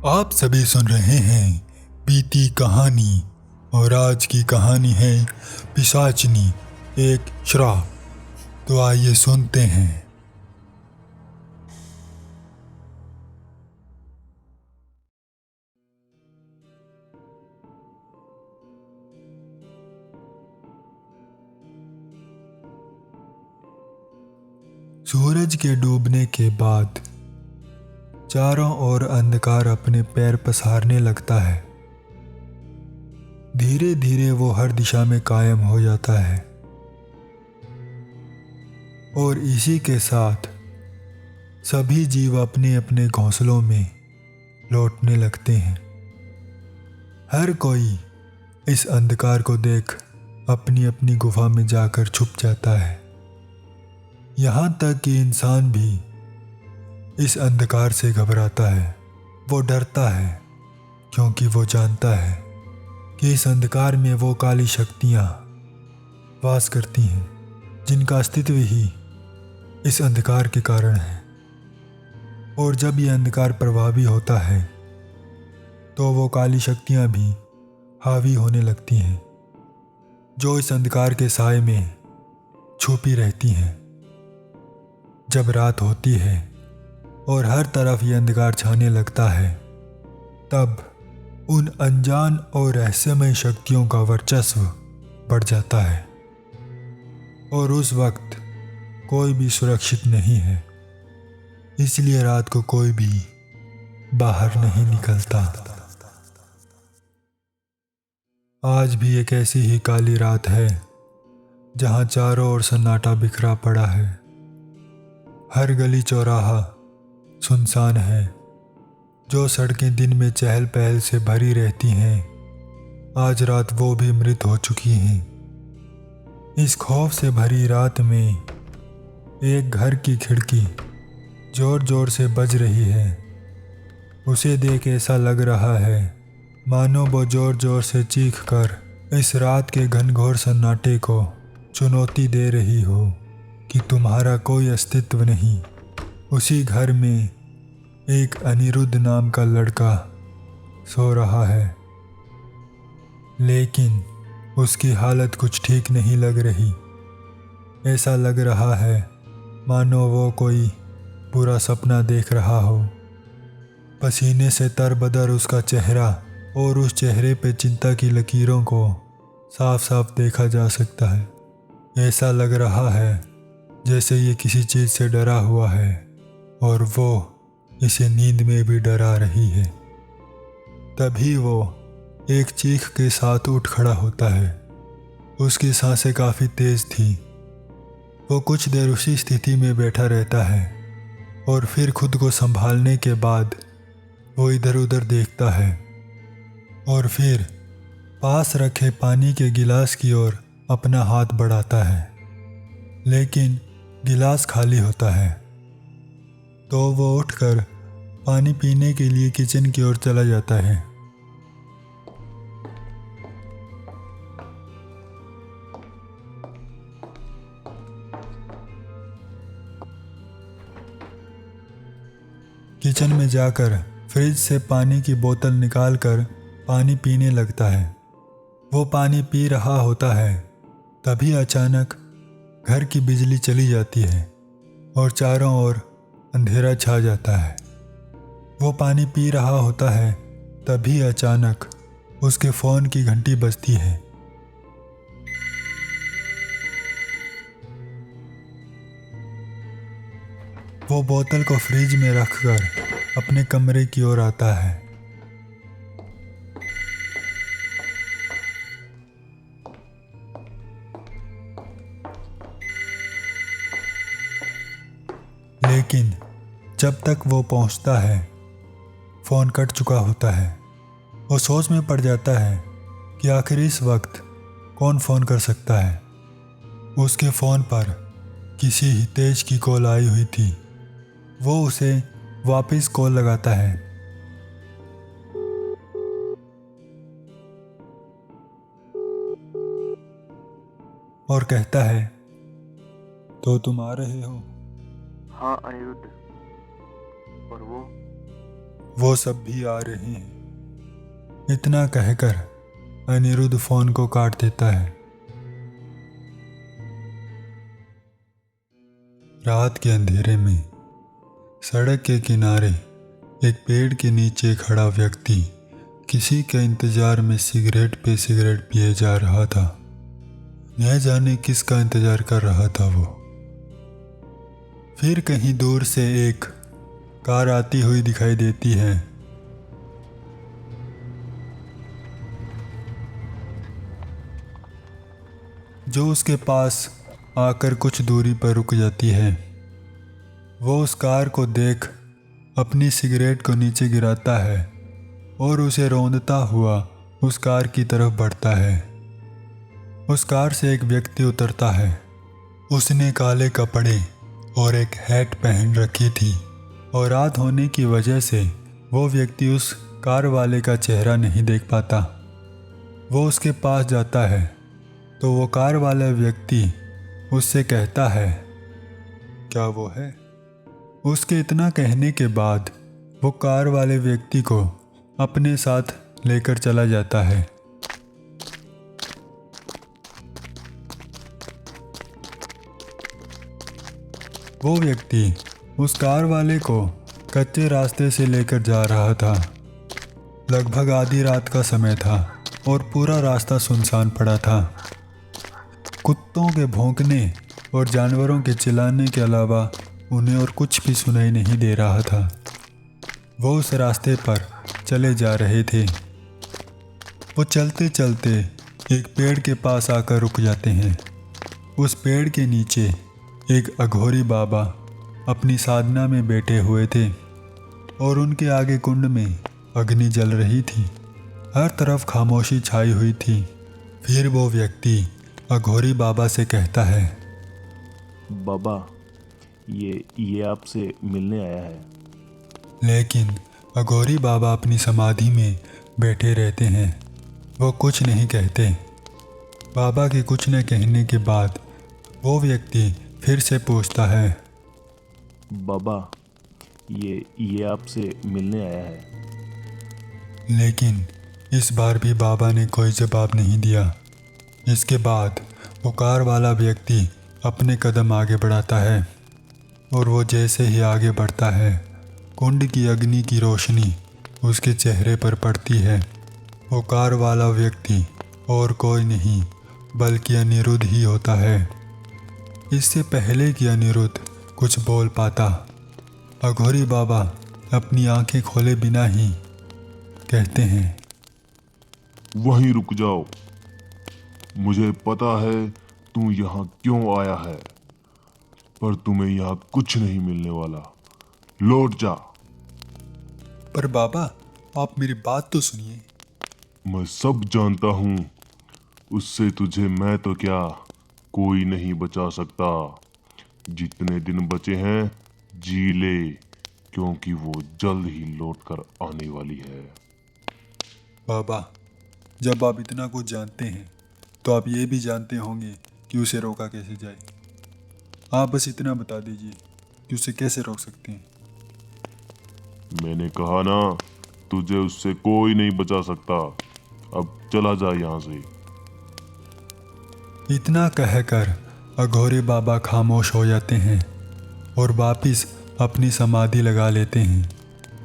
आप सभी सुन रहे हैं बीती कहानी और आज की कहानी है पिशाचनी एक श्राप। तो आइए सुनते हैं। सूरज के डूबने के बाद चारों ओर अंधकार अपने पैर पसारने लगता है। धीरे धीरे वो हर दिशा में कायम हो जाता है और इसी के साथ सभी जीव अपने अपने घोंसलों में लौटने लगते हैं। हर कोई इस अंधकार को देख अपनी अपनी गुफा में जाकर छुप जाता है। यहाँ तक कि इंसान भी इस अंधकार से घबराता है। वो डरता है क्योंकि वो जानता है कि इस अंधकार में वो काली शक्तियाँ वास करती हैं जिनका अस्तित्व ही इस अंधकार के कारण है। और जब ये अंधकार प्रभावी होता है तो वो काली शक्तियाँ भी हावी होने लगती हैं जो इस अंधकार के साए में छुपी रहती हैं। जब रात होती है और हर तरफ ये अंधकार छाने लगता है तब उन अनजान और रहस्यमय शक्तियों का वर्चस्व बढ़ जाता है और उस वक्त कोई भी सुरक्षित नहीं है। इसलिए रात को कोई भी बाहर नहीं निकलता। आज भी एक ऐसी ही काली रात है जहां चारों ओर सन्नाटा बिखरा पड़ा है। हर गली चौराहा सुनसान है। जो सड़कें दिन में चहल पहल से भरी रहती हैं आज रात वो भी मृत हो चुकी हैं। इस खौफ से भरी रात में एक घर की खिड़की जोर जोर से बज रही है। उसे देख ऐसा लग रहा है मानो वो जोर जोर से चीख कर इस रात के घनघोर सन्नाटे को चुनौती दे रही हो कि तुम्हारा कोई अस्तित्व नहीं। उसी घर में एक अनिरुद्ध नाम का लड़का सो रहा है, लेकिन उसकी हालत कुछ ठीक नहीं लग रही। ऐसा लग रहा है मानो वो कोई बुरा सपना देख रहा हो। पसीने से तरबदर उसका चेहरा और उस चेहरे पे चिंता की लकीरों को साफ साफ देखा जा सकता है। ऐसा लग रहा है जैसे ये किसी चीज़ से डरा हुआ है और वो इसे नींद में भी डरा रही है। तभी वो एक चीख के साथ उठ खड़ा होता है। उसकी सांसें काफ़ी तेज थी। वो कुछ देर उसी स्थिति में बैठा रहता है और फिर खुद को संभालने के बाद वो इधर उधर देखता है और फिर पास रखे पानी के गिलास की ओर अपना हाथ बढ़ाता है, लेकिन गिलास खाली होता है। तो वो उठकर पानी पीने के लिए किचन की ओर चला जाता है। किचन में जाकर फ्रिज से पानी की बोतल निकालकर पानी पीने लगता है। वो पानी पी रहा होता है तभी अचानक घर की बिजली चली जाती है और चारों ओर अंधेरा छा जाता है। वो पानी पी रहा होता है तभी अचानक उसके फ़ोन की घंटी बजती है। वो बोतल को फ्रिज में रखकर अपने कमरे की ओर आता है। लेकिन जब तक वो पहुंचता है फ़ोन कट चुका होता है। वो सोच में पड़ जाता है कि आखिर इस वक्त कौन फ़ोन कर सकता है। उसके फ़ोन पर किसी हितेश की कॉल आई हुई थी। वो उसे वापस कॉल लगाता है। और कहता है, तो तुम आ रहे हो? हाँ अनिरुद्ध। और वो? वो सब भी आ रहे हैं। इतना कहकर अनिरुद्ध फोन को काट देता है। रात के अंधेरे में सड़क के किनारे एक पेड़ के नीचे खड़ा व्यक्ति किसी के इंतजार में सिगरेट पे सिगरेट पिए जा रहा था। न जाने किसका इंतजार कर रहा था वो। फिर कहीं दूर से एक कार आती हुई दिखाई देती है। जो उसके पास आकर कुछ दूरी पर रुक जाती है। वो उस कार को देख अपनी सिगरेट को नीचे गिराता है और उसे रौंदता हुआ उस कार की तरफ बढ़ता है। उस कार से एक व्यक्ति उतरता है। उसने काले कपड़े और एक हैट पहन रखी थी और रात होने की वजह से वो व्यक्ति उस कार वाले का चेहरा नहीं देख पाता। वो उसके पास जाता है तो वो कार वाला व्यक्ति उससे कहता है, क्या वो है? उसके इतना कहने के बाद वो कार वाले व्यक्ति को अपने साथ लेकर चला जाता है। वो व्यक्ति उस कार वाले को कच्चे रास्ते से लेकर जा रहा था। लगभग आधी रात का समय था और पूरा रास्ता सुनसान पड़ा था। कुत्तों के भौंकने और जानवरों के चिल्लाने के अलावा उन्हें और कुछ भी सुनाई नहीं दे रहा था। वो उस रास्ते पर चले जा रहे थे। वो चलते चलते एक पेड़ के पास आकर रुक जाते हैं। उस पेड़ के नीचे एक अघोरी बाबा अपनी साधना में बैठे हुए थे और उनके आगे कुंड में अग्नि जल रही थी। हर तरफ खामोशी छाई हुई थी। फिर वो व्यक्ति अघोरी बाबा से कहता है, बाबा, ये आपसे मिलने आया है। लेकिन अघोरी बाबा अपनी समाधि में बैठे रहते हैं। वो कुछ नहीं कहते। बाबा के कुछ न कहने के बाद वो व्यक्ति फिर से पूछता है, बाबा, ये आपसे मिलने आया है। लेकिन इस बार भी बाबा ने कोई जवाब नहीं दिया। इसके बाद वो कार वाला व्यक्ति अपने कदम आगे बढ़ाता है और वो जैसे ही आगे बढ़ता है, कुंड की अग्नि की रोशनी उसके चेहरे पर पड़ती है। वो कार वाला व्यक्ति और कोई नहीं बल्कि अनिरुद्ध ही होता है। इससे पहले कि अनिरुद्ध कुछ बोल पाता, अघोरी बाबा अपनी आंखें खोले बिना ही कहते हैं, वहीं रुक जाओ। मुझे पता है तू यहाँ क्यों आया है, पर तुम्हें यहाँ कुछ नहीं मिलने वाला। लौट जा। पर बाबा, आप मेरी बात तो सुनिए। मैं सब जानता हूँ। उससे तुझे मैं तो क्या, कोई नहीं बचा सकता। जितने दिन बचे हैं जी ले, क्योंकि वो जल्द ही लौट कर आने वाली है। बाबा, जब आप इतना कुछ जानते हैं तो आप ये भी जानते होंगे कि उसे रोका कैसे जाए। आप बस इतना बता दीजिए कि उसे कैसे रोक सकते हैं। मैंने कहा ना, तुझे उससे कोई नहीं बचा सकता। अब चला जा यहाँ से। इतना कहकर अघोरी बाबा खामोश हो जाते हैं और वापिस अपनी समाधि लगा लेते हैं।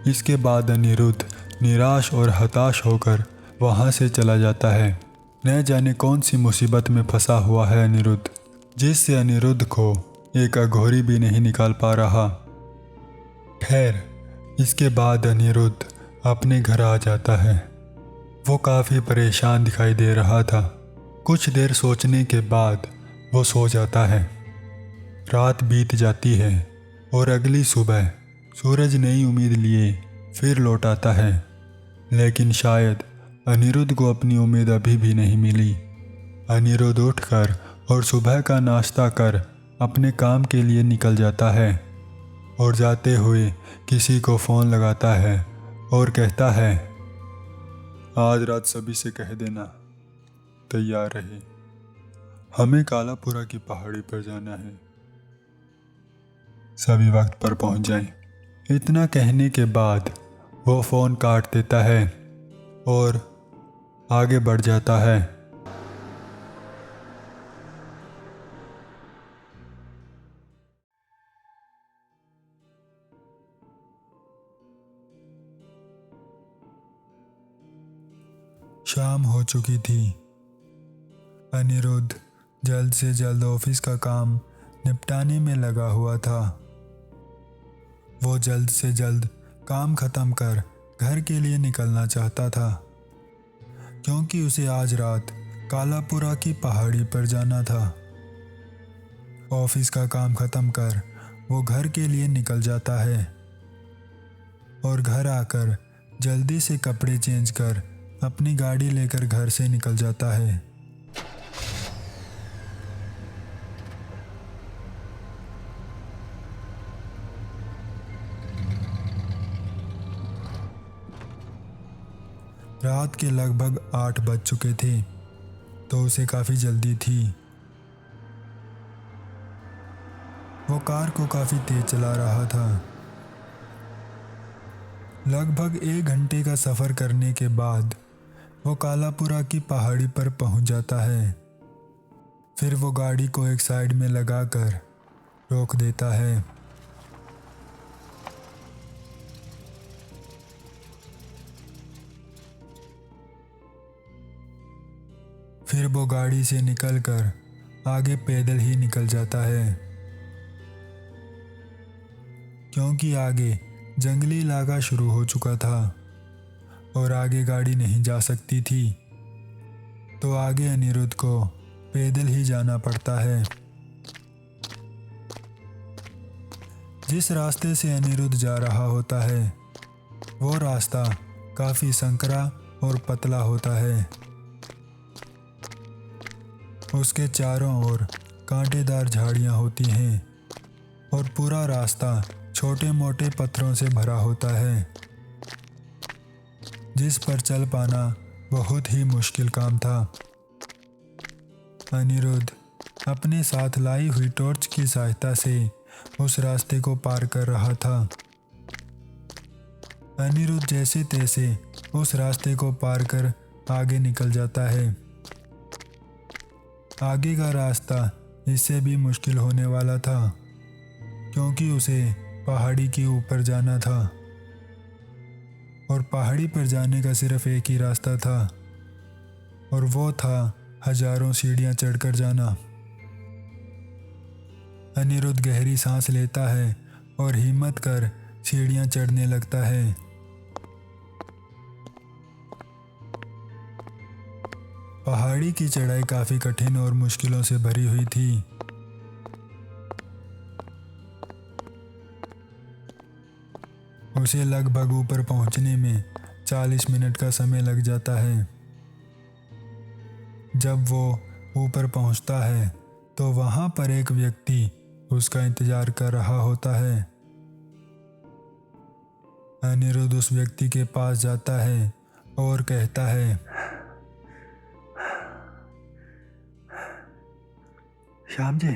इसके बाद अनिरुद्ध निराश और हताश होकर वहाँ से चला जाता है। न जाने कौन सी मुसीबत में फंसा हुआ है अनिरुद्ध, जिससे अनिरुद्ध को एक अघोरी भी नहीं निकाल पा रहा। खैर, इसके बाद अनिरुद्ध अपने घर आ जाता है। वो काफ़ी परेशान दिखाई दे रहा था। कुछ देर सोचने के बाद वो सो जाता है। रात बीत जाती है और अगली सुबह सूरज नई उम्मीद लिए फिर लौट आता है। लेकिन शायद अनिरुद्ध को अपनी उम्मीद अभी भी नहीं मिली। अनिरुद्ध उठकर और सुबह का नाश्ता कर अपने काम के लिए निकल जाता है और जाते हुए किसी को फ़ोन लगाता है और कहता है, आज रात सभी से कह देना तैयार रहे, हमें कालापुरा की पहाड़ी पर जाना है, सभी वक्त पर पहुंच जाएं। इतना कहने के बाद वो फ़ोन काट देता है और आगे बढ़ जाता है। शाम हो चुकी थी। अनिरुद्ध जल्द से जल्द ऑफिस का काम निपटाने में लगा हुआ था। वो जल्द से जल्द काम खत्म कर घर के लिए निकलना चाहता था, क्योंकि उसे आज रात कालापुरा की पहाड़ी पर जाना था। ऑफिस का काम खत्म कर वो घर के लिए निकल जाता है और घर आकर जल्दी से कपड़े चेंज कर अपनी गाड़ी लेकर घर से निकल जाता है। रात के लगभग 8 बज चुके थे, तो उसे काफ़ी जल्दी थी। वो कार को काफ़ी तेज चला रहा था। लगभग 1 घंटे का सफ़र करने के बाद वो कालापुरा की पहाड़ी पर पहुंच जाता है। फिर वो गाड़ी को एक साइड में लगाकर रोक देता है। फिर वो गाड़ी से निकलकर आगे पैदल ही निकल जाता है, क्योंकि आगे जंगली इलाका शुरू हो चुका था और आगे गाड़ी नहीं जा सकती थी। तो आगे अनिरुद्ध को पैदल ही जाना पड़ता है। जिस रास्ते से अनिरुद्ध जा रहा होता है वो रास्ता काफ़ी संकरा और पतला होता है। उसके चारों ओर कांटेदार झाड़ियाँ होती हैं और पूरा रास्ता छोटे मोटे पत्थरों से भरा होता है, जिस पर चल पाना बहुत ही मुश्किल काम था। अनिरुद्ध अपने साथ लाई हुई टॉर्च की सहायता से उस रास्ते को पार कर रहा था। अनिरुद्ध जैसे तैसे उस रास्ते को पार कर आगे निकल जाता है। आगे का रास्ता इससे भी मुश्किल होने वाला था, क्योंकि उसे पहाड़ी के ऊपर जाना था और पहाड़ी पर जाने का सिर्फ एक ही रास्ता था, और वो था हजारों सीढ़ियां चढ़कर जाना। अनिरुद्ध गहरी सांस लेता है और हिम्मत कर सीढ़ियां चढ़ने लगता है। पहाड़ी की चढ़ाई काफ़ी कठिन और मुश्किलों से भरी हुई थी। उसे लगभग ऊपर पहुंचने में 40 मिनट का समय लग जाता है। जब वो ऊपर पहुंचता है तो वहां पर एक व्यक्ति उसका इंतजार कर रहा होता है। अनिरुद्ध उस व्यक्ति के पास जाता है और कहता है, श्याम जी,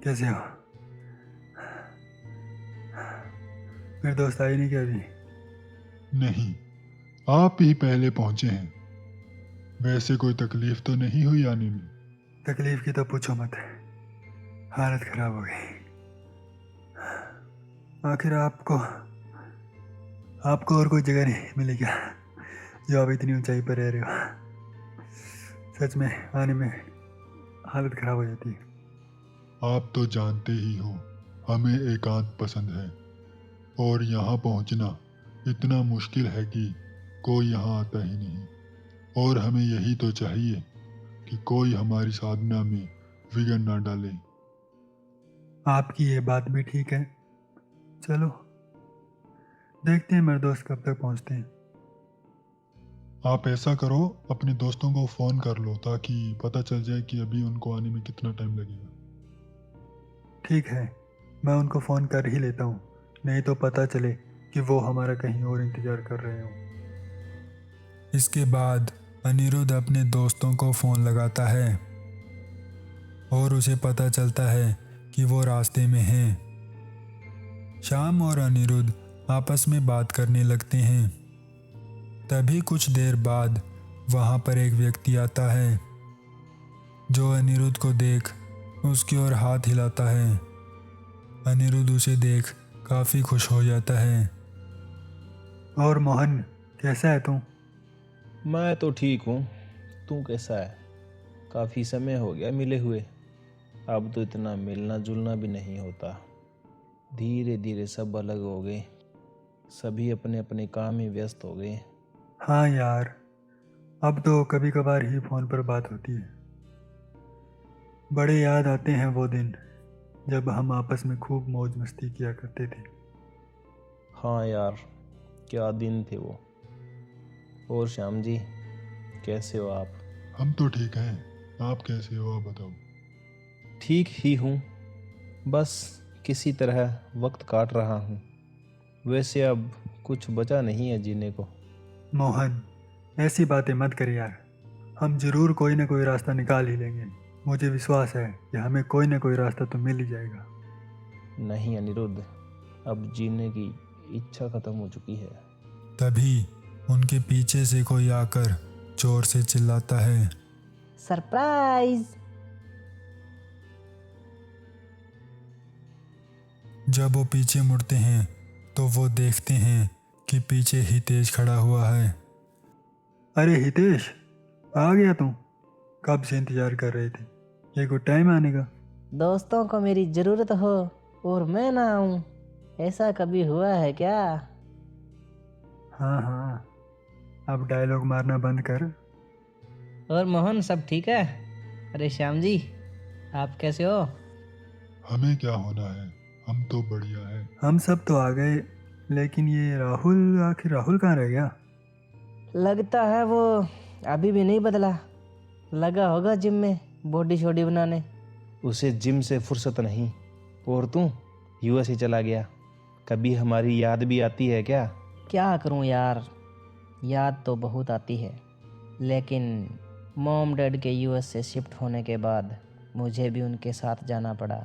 कैसे हो? मेरे दोस्त आए नहीं क्या अभी? नहीं, आप ही पहले पहुंचे हैं। वैसे कोई तकलीफ तो नहीं हुई आने में? तकलीफ की तो पूछो मत, हालत खराब हो गई। आखिर आपको और कोई जगह नहीं मिली क्या, जो आप इतनी ऊंचाई पर रह रहे हो? सच में आने में हालत खराब हो जाती है। आप तो जानते ही हो, हमें एकांत पसंद है और यहाँ पहुँचना इतना मुश्किल है कि कोई यहाँ आता ही नहीं। और हमें यही तो चाहिए कि कोई हमारी साधना में विघ्न ना डाले। आपकी ये बात भी ठीक है। चलो देखते हैं मेरे दोस्त कब तक पहुँचते हैं। आप ऐसा करो, अपने दोस्तों को फ़ोन कर लो ताकि पता चल जाए कि अभी उनको आने में कितना टाइम लगेगा। ठीक है, मैं उनको फ़ोन कर ही लेता हूँ, नहीं तो पता चले कि वो हमारा कहीं और इंतज़ार कर रहे हो। इसके बाद अनिरुद्ध अपने दोस्तों को फ़ोन लगाता है और उसे पता चलता है कि वो रास्ते में हैं। श्याम और अनिरुद्ध आपस में बात करने लगते हैं। तभी कुछ देर बाद वहाँ पर एक व्यक्ति आता है जो अनिरुद्ध को देख उसकी ओर हाथ हिलाता है। अनिरुद्ध उसे देख काफ़ी खुश हो जाता है। और मोहन, कैसा है तू? मैं तो ठीक हूँ, तू कैसा है? काफ़ी समय हो गया मिले हुए। अब तो इतना मिलना जुलना भी नहीं होता। धीरे धीरे सब अलग हो गए, सभी अपने अपने काम में व्यस्त हो गए। हाँ यार, अब तो कभी कभार ही फ़ोन पर बात होती है। बड़े याद आते हैं वो दिन जब हम आपस में खूब मौज मस्ती किया करते थे। हाँ यार, क्या दिन थे वो। और श्याम जी, कैसे हो आप? हम तो ठीक हैं, आप कैसे हो आप बताओ। ठीक ही हूँ, बस किसी तरह वक्त काट रहा हूँ। वैसे अब कुछ बचा नहीं है जीने को। मोहन, ऐसी बातें मत कर यार। हम जरूर कोई ना कोई रास्ता निकाल ही लेंगे। मुझे विश्वास है कि हमें कोई ना कोई रास्ता तो मिल ही जाएगा। नहीं अनिरुद्ध, अब जीने की इच्छा खत्म हो चुकी है। तभी उनके पीछे से कोई आकर जोर से चिल्लाता है, सरप्राइज। जब वो पीछे मुड़ते हैं तो वो देखते हैं कि पीछे हितेश खड़ा हुआ है। अरे हितेश, आ गया तू? कब से इंतजार कर रहे थे? ये कोई टाइम आने का? दोस्तों को मेरी ज़रूरत हो और मैं ना आऊँ, ऐसा कभी हुआ है क्या? हाँ हाँ, अब डायलॉग मारना बंद कर। और मोहन, सब ठीक है? अरे श्याम जी, आप कैसे हो? हमें क्या होना है, हम तो बढ़िया है। हम सब तो आ गए, लेकिन ये राहुल, आखिर राहुल कहाँ रह गया? लगता है वो अभी भी नहीं बदला। लगा होगा जिम में बॉडी शॉडी बनाने। उसे जिम से फुर्सत नहीं, और तू यूएस ही चला गया। कभी हमारी याद भी आती है क्या? क्या करूं यार, याद तो बहुत आती है, लेकिन मॉम डैड के यूएस से शिफ्ट होने के बाद मुझे भी उनके साथ जाना पड़ा।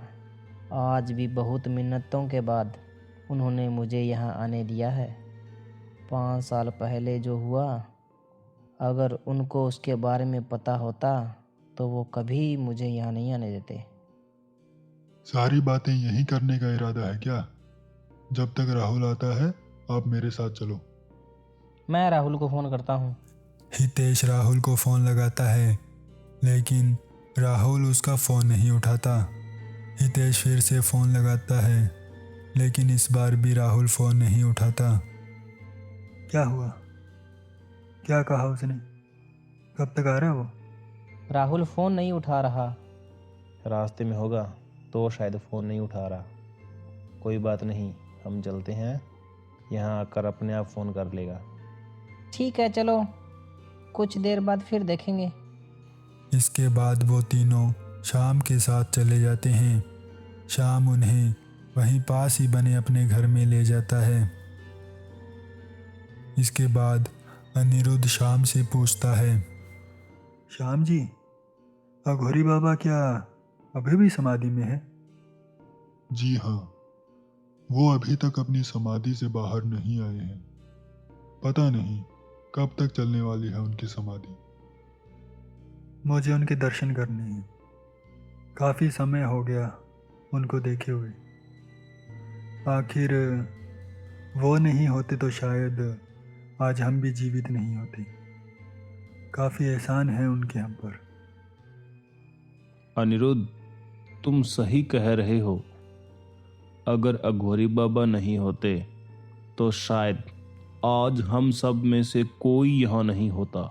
आज भी बहुत मिन्नतों के बाद उन्होंने मुझे यहाँ आने दिया है। 5 साल पहले जो हुआ, अगर उनको उसके बारे में पता होता तो वो कभी मुझे यहाँ नहीं आने देते। सारी बातें यही करने का इरादा है क्या? जब तक राहुल आता है आप मेरे साथ चलो। मैं राहुल को फ़ोन करता हूँ। हितेश राहुल को फ़ोन लगाता है, लेकिन राहुल उसका फ़ोन नहीं उठाता। हितेश फिर से फ़ोन लगाता है, लेकिन इस बार भी राहुल फ़ोन नहीं उठाता। क्या हुआ? क्या कहा उसने? कब तक आ रहा है वो? राहुल फ़ोन नहीं उठा रहा। रास्ते में होगा तो शायद फ़ोन नहीं उठा रहा। कोई बात नहीं, हम चलते हैं, यहाँ आकर अपने आप फ़ोन कर लेगा। ठीक है, चलो, कुछ देर बाद फिर देखेंगे। इसके बाद वो तीनों शाम के साथ चले जाते हैं। शाम उन्हें वहीं पास ही बने अपने घर में ले जाता है। इसके बाद अनिरुद्ध शाम से पूछता है, श्याम जी, अघोरी बाबा क्या अभी भी समाधि में है? जी हाँ, वो अभी तक अपनी समाधि से बाहर नहीं आए हैं। पता नहीं कब तक चलने वाली है उनकी समाधि। मुझे उनके दर्शन करने हैं। काफ़ी समय हो गया उनको देखे हुए। आखिर वो नहीं होते तो शायद आज हम भी जीवित नहीं होते। काफ़ी एहसान है उनके हम पर। अनिरुद्ध, तुम सही कह रहे हो। अगर अघोरी बाबा नहीं होते तो शायद आज हम सब में से कोई यहाँ नहीं होता।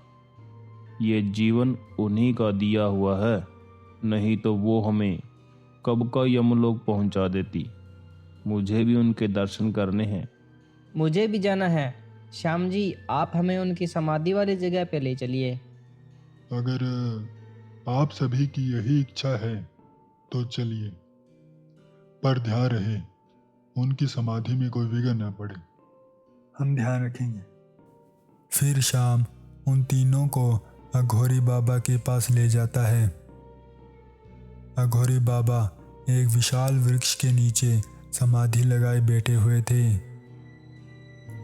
ये जीवन उन्हीं का दिया हुआ है, नहीं तो वो हमें कब का यमलोक पहुंचा देती। मुझे भी उनके दर्शन करने हैं। मुझे भी जाना है। श्याम जी, आप हमें उनकी समाधि वाली जगह पे ले चलिए। अगर आप सभी की यही इच्छा है तो चलिए, पर ध्यान रहे उनकी समाधि में कोई विघ्न न पड़े। हम ध्यान रखेंगे। फिर शाम उन तीनों को अघोरी बाबा के पास ले जाता है। अघोरी बाबा एक विशाल वृक्ष के नीचे समाधि लगाए बैठे हुए थे।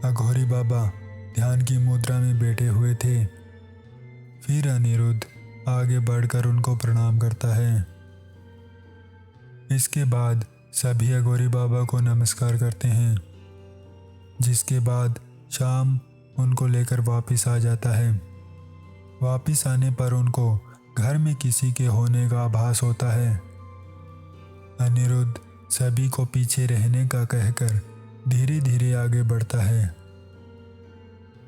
अघोरी बाबा ध्यान की मुद्रा में बैठे हुए थे। फिर अनिरुद्ध आगे बढ़कर उनको प्रणाम करता है। इसके बाद सभी अघोरी बाबा को नमस्कार करते हैं, जिसके बाद शाम उनको लेकर वापस आ जाता है। वापस आने पर उनको घर में किसी के होने का आभास होता है। अनिरुद्ध सभी को पीछे रहने का कहकर धीरे धीरे आगे बढ़ता है।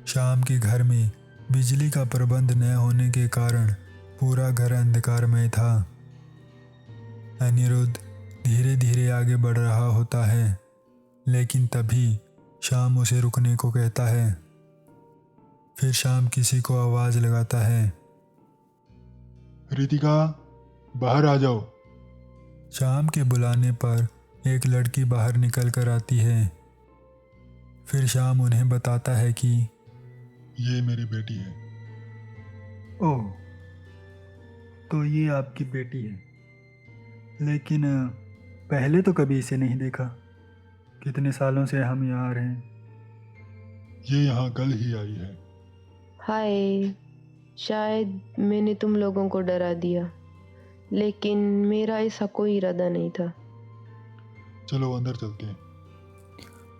शाम के घर में बिजली का प्रबंध न होने के कारण पूरा घर अंधकारमय था। अनिरुद्ध धीरे धीरे आगे बढ़ रहा होता है, लेकिन तभी शाम उसे रुकने को कहता है। फिर शाम किसी को आवाज लगाता है। रितिका, बाहर आ जाओ। शाम के बुलाने पर एक लड़की बाहर निकल कर आती है। फिर शाम उन्हें बताता है कि ये मेरी बेटी है। ओह, तो ये आपकी बेटी है, लेकिन पहले तो कभी इसे नहीं देखा। कितने सालों से हम यहाँ आ रहे हैं। ये यहाँ कल ही आई है। हाय, शायद मैंने तुम लोगों को डरा दिया, लेकिन मेरा ऐसा कोई इरादा नहीं था। चलो अंदर चलते हैं।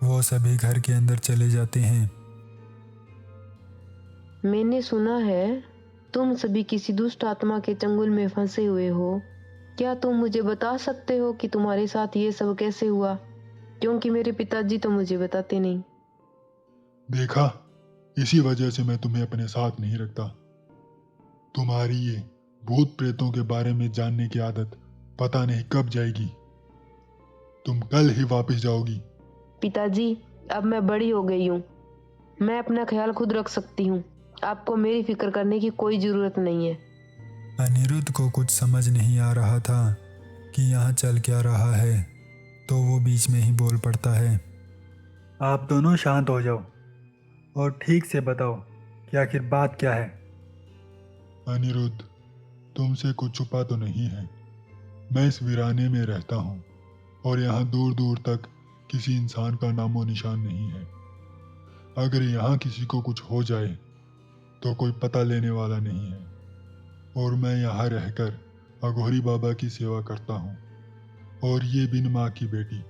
वो सभी घर के अंदर चले जाते हैं। मैंने सुना है तुम सभी किसी दुष्ट आत्मा के चंगुल में फंसे हुए हो। क्या तुम मुझे बता सकते हो कि तुम्हारे साथ ये सब कैसे हुआ? क्योंकि मेरे पिताजी तो मुझे बताते नहीं। देखा, इसी वजह से मैं तुम्हें अपने साथ नहीं रखता। तुम्हारी ये भूत प्रेतों के बारे में जानने की आदत पता नहीं कब जाएगी। तुम कल ही वापस जाओगी। पिताजी, अब मैं बड़ी हो गई हूँ। मैं अपना ख्याल खुद रख सकती हूँ। आपको मेरी फिक्र करने की कोई जरूरत नहीं है। अनिरुद्ध को कुछ समझ नहीं आ रहा था कि यहाँ चल क्या रहा है, तो वो बीच में ही बोल पड़ता है। आप दोनों शांत हो जाओ और ठीक से बताओ कि आखिर बात क्या है। अनिरुद्ध, तुमसे कुछ छुपा तो नहीं है। मैं इस वीराने में रहता हूँ और यहाँ दूर दूर तक किसी इंसान का नामो निशान नहीं है। अगर यहाँ किसी को कुछ हो जाए तो कोई पता लेने वाला नहीं है। और मैं यहाँ रहकर अघोरी बाबा की सेवा करता हूँ, और ये बिन माँ की बेटी।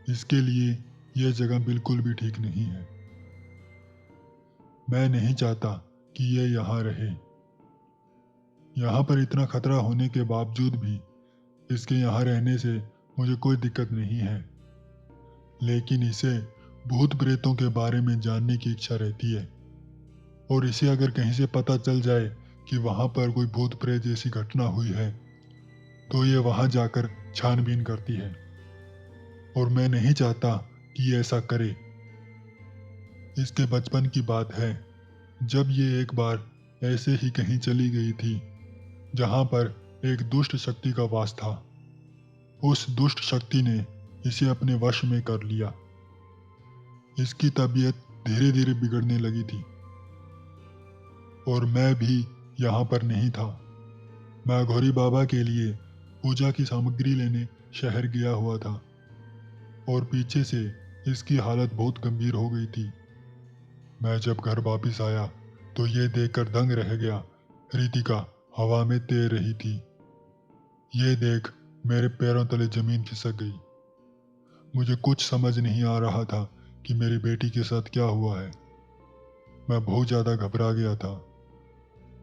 इसके लिए यह जगह बिल्कुल भी ठीक नहीं है। मैं नहीं चाहता कि ये यहाँ रहे। यहाँ पर इतना खतरा होने के बावजूद भी इसके यहाँ रहने से मुझे कोई दिक्कत नहीं है, लेकिन इसे भूत प्रेतों के बारे में जानने की इच्छा रहती है। और इसे अगर कहीं से पता चल जाए कि वहाँ पर कोई भूत प्रेत जैसी घटना हुई है, तो ये वहाँ जाकर छानबीन करती है, और मैं नहीं चाहता कि ये ऐसा करे। इसके बचपन की बात है, जब ये एक बार ऐसे ही कहीं चली गई थी जहाँ पर एक दुष्ट शक्ति का वास था। उस दुष्ट शक्ति ने इसे अपने वश में कर लिया। इसकी तबीयत धीरे धीरे बिगड़ने लगी थी, और मैं भी यहाँ पर नहीं था। मैं अघोरी बाबा के लिए पूजा की सामग्री लेने शहर गया हुआ था, और पीछे से इसकी हालत बहुत गंभीर हो गई थी। मैं जब घर वापस आया तो ये देखकर दंग रह गया। रितिका हवा में तैर रही थी। ये देख मेरे पैरों तले जमीन खिसक गई। मुझे कुछ समझ नहीं आ रहा था कि मेरी बेटी के साथ क्या हुआ है। मैं बहुत ज़्यादा घबरा गया था।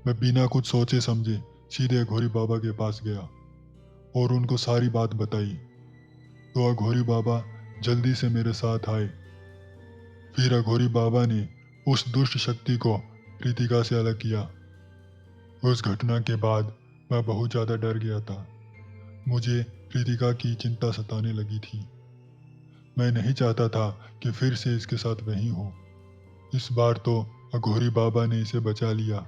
मैं बिना कुछ सोचे समझे सीधे अघोरी बाबा के पास गया और उनको सारी बात बताई। तो अघोरी बाबा जल्दी से मेरे साथ आए। फिर अघोरी बाबा ने उस दुष्ट शक्ति को रितिका से अलग किया। उस घटना के बाद मैं बहुत ज़्यादा डर गया था। मुझे रितिका की चिंता सताने लगी थी। मैं नहीं चाहता था कि फिर से इसके साथ वही हो। इस बार तो अघोरी बाबा ने इसे बचा लिया।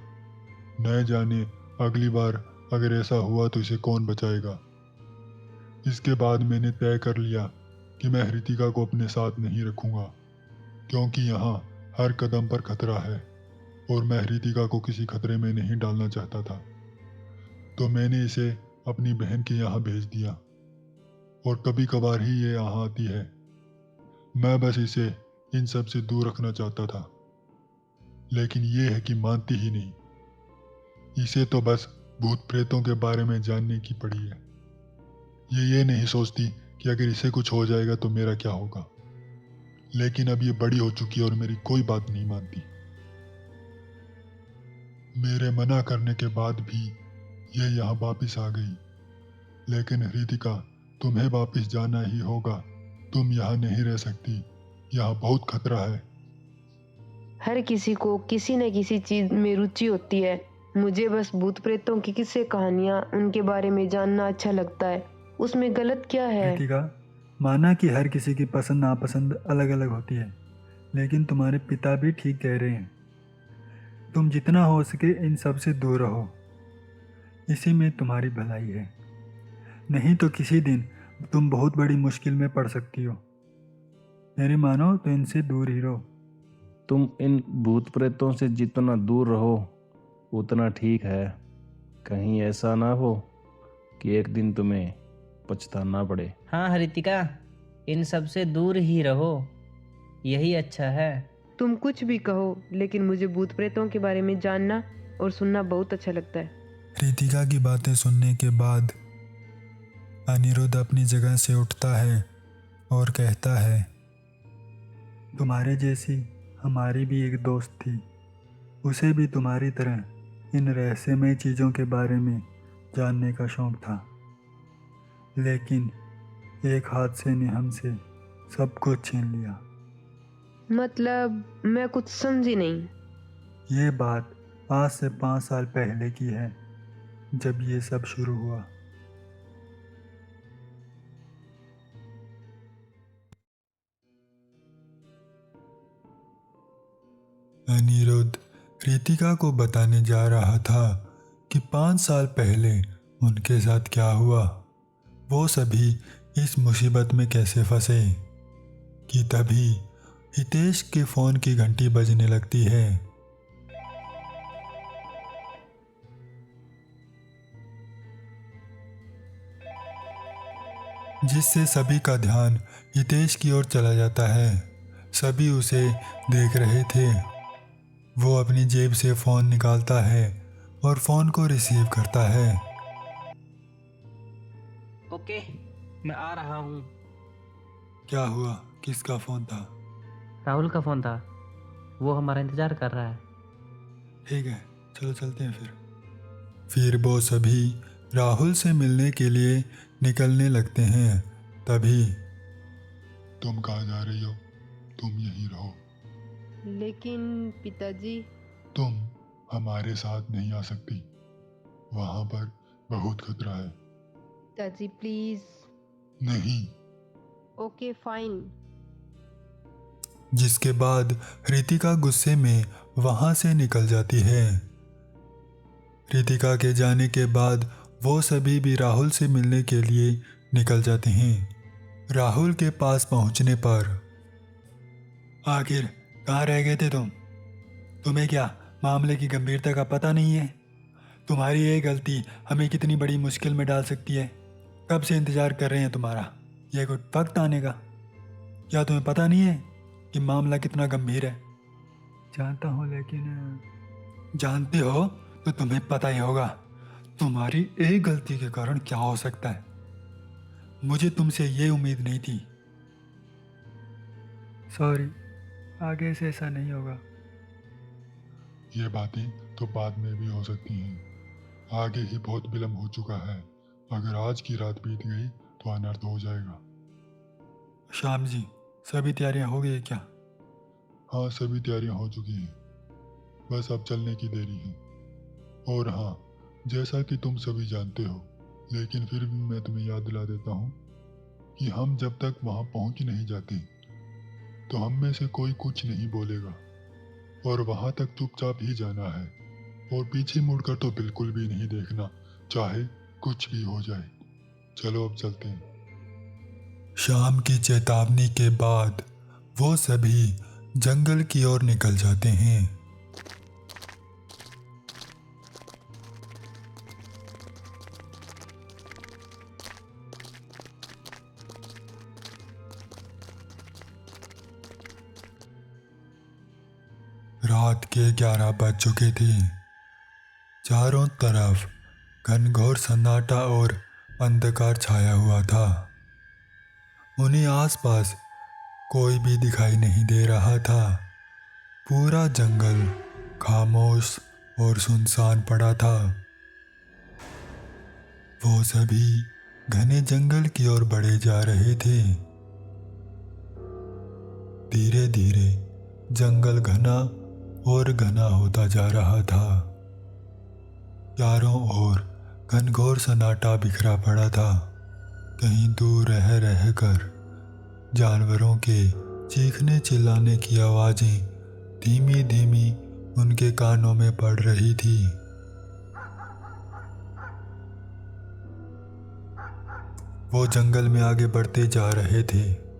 न जाने अगली बार अगर ऐसा हुआ तो इसे कौन बचाएगा। इसके बाद मैंने तय कर लिया कि मैं रितिका को अपने साथ नहीं रखूँगा, क्योंकि यहाँ हर कदम पर खतरा है और मैं रितिका को किसी खतरे में नहीं डालना चाहता था। तो मैंने इसे अपनी बहन के यहाँ भेज दिया, और कभी कभार ही ये यहाँ आती है। मैं बस इसे इन सब से दूर रखना चाहता था, लेकिन ये है कि मानती ही नहीं। इसे तो बस भूत प्रेतों के बारे में जानने की पड़ी है। ये नहीं सोचती कि अगर इसे कुछ हो जाएगा तो मेरा क्या होगा। लेकिन अब ये बड़ी हो चुकी है और मेरी कोई बात नहीं मानती। मेरे मना करने के बाद भी ये यहाँ वापिस आ गई। लेकिन रितिका, तुम्हें वापिस जाना ही होगा। तुम यहाँ नहीं रह सकती, यहाँ बहुत खतरा है। हर किसी को किसी न किसी चीज में रुचि होती है। मुझे बस भूत प्रेतों की किस्से कहानियां, उनके बारे में जानना अच्छा लगता है। उसमें गलत क्या है? रितिका, माना कि हर किसी की पसंद नापसंद अलग अलग होती है, लेकिन तुम्हारे पिता भी ठीक कह रहे हैं। तुम जितना हो सके इन सब से दूर रहो, इसी में तुम्हारी भलाई है। नहीं तो किसी दिन तुम बहुत बड़ी मुश्किल में पड़ सकती हो। मेरी मानो तो इनसे दूर ही रहो। तुम इन भूत प्रेतों से जितना दूर रहो उतना ठीक है। कहीं ऐसा ना हो कि एक दिन तुम्हें पछताना पड़े। हाँ रितिका, इन सब से दूर ही रहो, यही अच्छा है। तुम कुछ भी कहो, लेकिन मुझे भूत प्रेतों के बारे में जानना और सुनना बहुत अच्छा लगता है। रितिका की बातें सुनने के बाद अनिरुद्ध अपनी जगह से उठता है और कहता है, तुम्हारे जैसी हमारी भी एक दोस्त थी। उसे भी तुम्हारी तरह इन रहस्यमय चीज़ों के बारे में जानने का शौक था, लेकिन एक हादसे ने हमसे सब कुछ छीन लिया। मतलब मैं कुछ समझी नहीं। ये बात आज से 5 साल पहले की है, जब ये सब शुरू हुआ। अनिरुद्ध रितिका को बताने जा रहा था कि 5 साल पहले उनके साथ क्या हुआ, वो सभी इस मुसीबत में कैसे फंसे, कि तभी हितेश के फ़ोन की घंटी बजने लगती है। जिससे सभी का ध्यान हितेश की ओर चला जाता है। सभी उसे देख रहे थे। वो अपनी जेब से फ़ोन निकालता है और फ़ोन को रिसीव करता है। ओके, मैं आ रहा हूँ। क्या हुआ? किसका फ़ोन था? राहुल का फ़ोन था, वो हमारा इंतज़ार कर रहा है। ठीक है, चलो चलते हैं फिर वो सभी राहुल से मिलने के लिए निकलने लगते हैं। तभी तुम कहाँ जा रही हो? तुम यहीं रहो। लेकिन पिताजी। तुम हमारे साथ नहीं आ सकती, वहां पर बहुत खतरा है। पिताजी प्लीज। नहीं। Okay fine. जिसके बाद रितिका गुस्से में वहां से निकल जाती है। रितिका के जाने के बाद वो सभी भी राहुल से मिलने के लिए निकल जाते हैं। राहुल के पास पहुंचने पर, आखिर कहाँ रह गए थे तुम? तुम्हें क्या मामले की गंभीरता का पता नहीं है? तुम्हारी ये गलती हमें कितनी बड़ी मुश्किल में डाल सकती है। कब से इंतजार कर रहे हैं तुम्हारा ये कुछ वक्त आने का। क्या तुम्हें पता नहीं है कि मामला कितना गंभीर है? जानता हूँ, लेकिन जानते हो तो तुम्हें पता ही होगा तुम्हारी एक गलती के कारण क्या हो सकता है। मुझे तुमसे ये उम्मीद नहीं थी। सॉरी, आगे से ऐसा नहीं होगा। ये बातें तो बाद में भी हो सकती हैं। आगे ही बहुत विलम्ब हो चुका है। अगर आज की रात बीत गई तो अनर्थ हो जाएगा। श्याम जी, सभी तैयारियां हो गई है क्या? हाँ, सभी तैयारियां हो चुकी हैं, बस अब चलने की देरी है। और हाँ, जैसा कि तुम सभी जानते हो, लेकिन फिर भी मैं तुम्हें याद दिला देता हूँ कि हम जब तक वहाँ पहुँच नहीं जाते तो हम में से कोई कुछ नहीं बोलेगा, और वहाँ तक चुपचाप ही जाना है, और पीछे मुड़कर तो बिल्कुल भी नहीं देखना, चाहे कुछ भी हो जाए। चलो अब चलते हैं। शाम की चेतावनी के बाद वो सभी जंगल की ओर निकल जाते हैं। रात के 11 बज चुके थे। चारों तरफ घनघोर सन्नाटा और अंधकार छाया हुआ था। उन्हें आसपास कोई भी दिखाई नहीं दे रहा था। पूरा जंगल खामोश और सुनसान पड़ा था। वो सभी घने जंगल की ओर बढ़े जा रहे थे। धीरे धीरे जंगल घना और घना होता जा रहा था। चारों ओर घनघोर सन्नाटा बिखरा पड़ा था। कहीं दूर रह कर जानवरों के चीखने चिल्लाने की आवाजें धीमी धीमी उनके कानों में पड़ रही थी। वो जंगल में आगे बढ़ते जा रहे थे।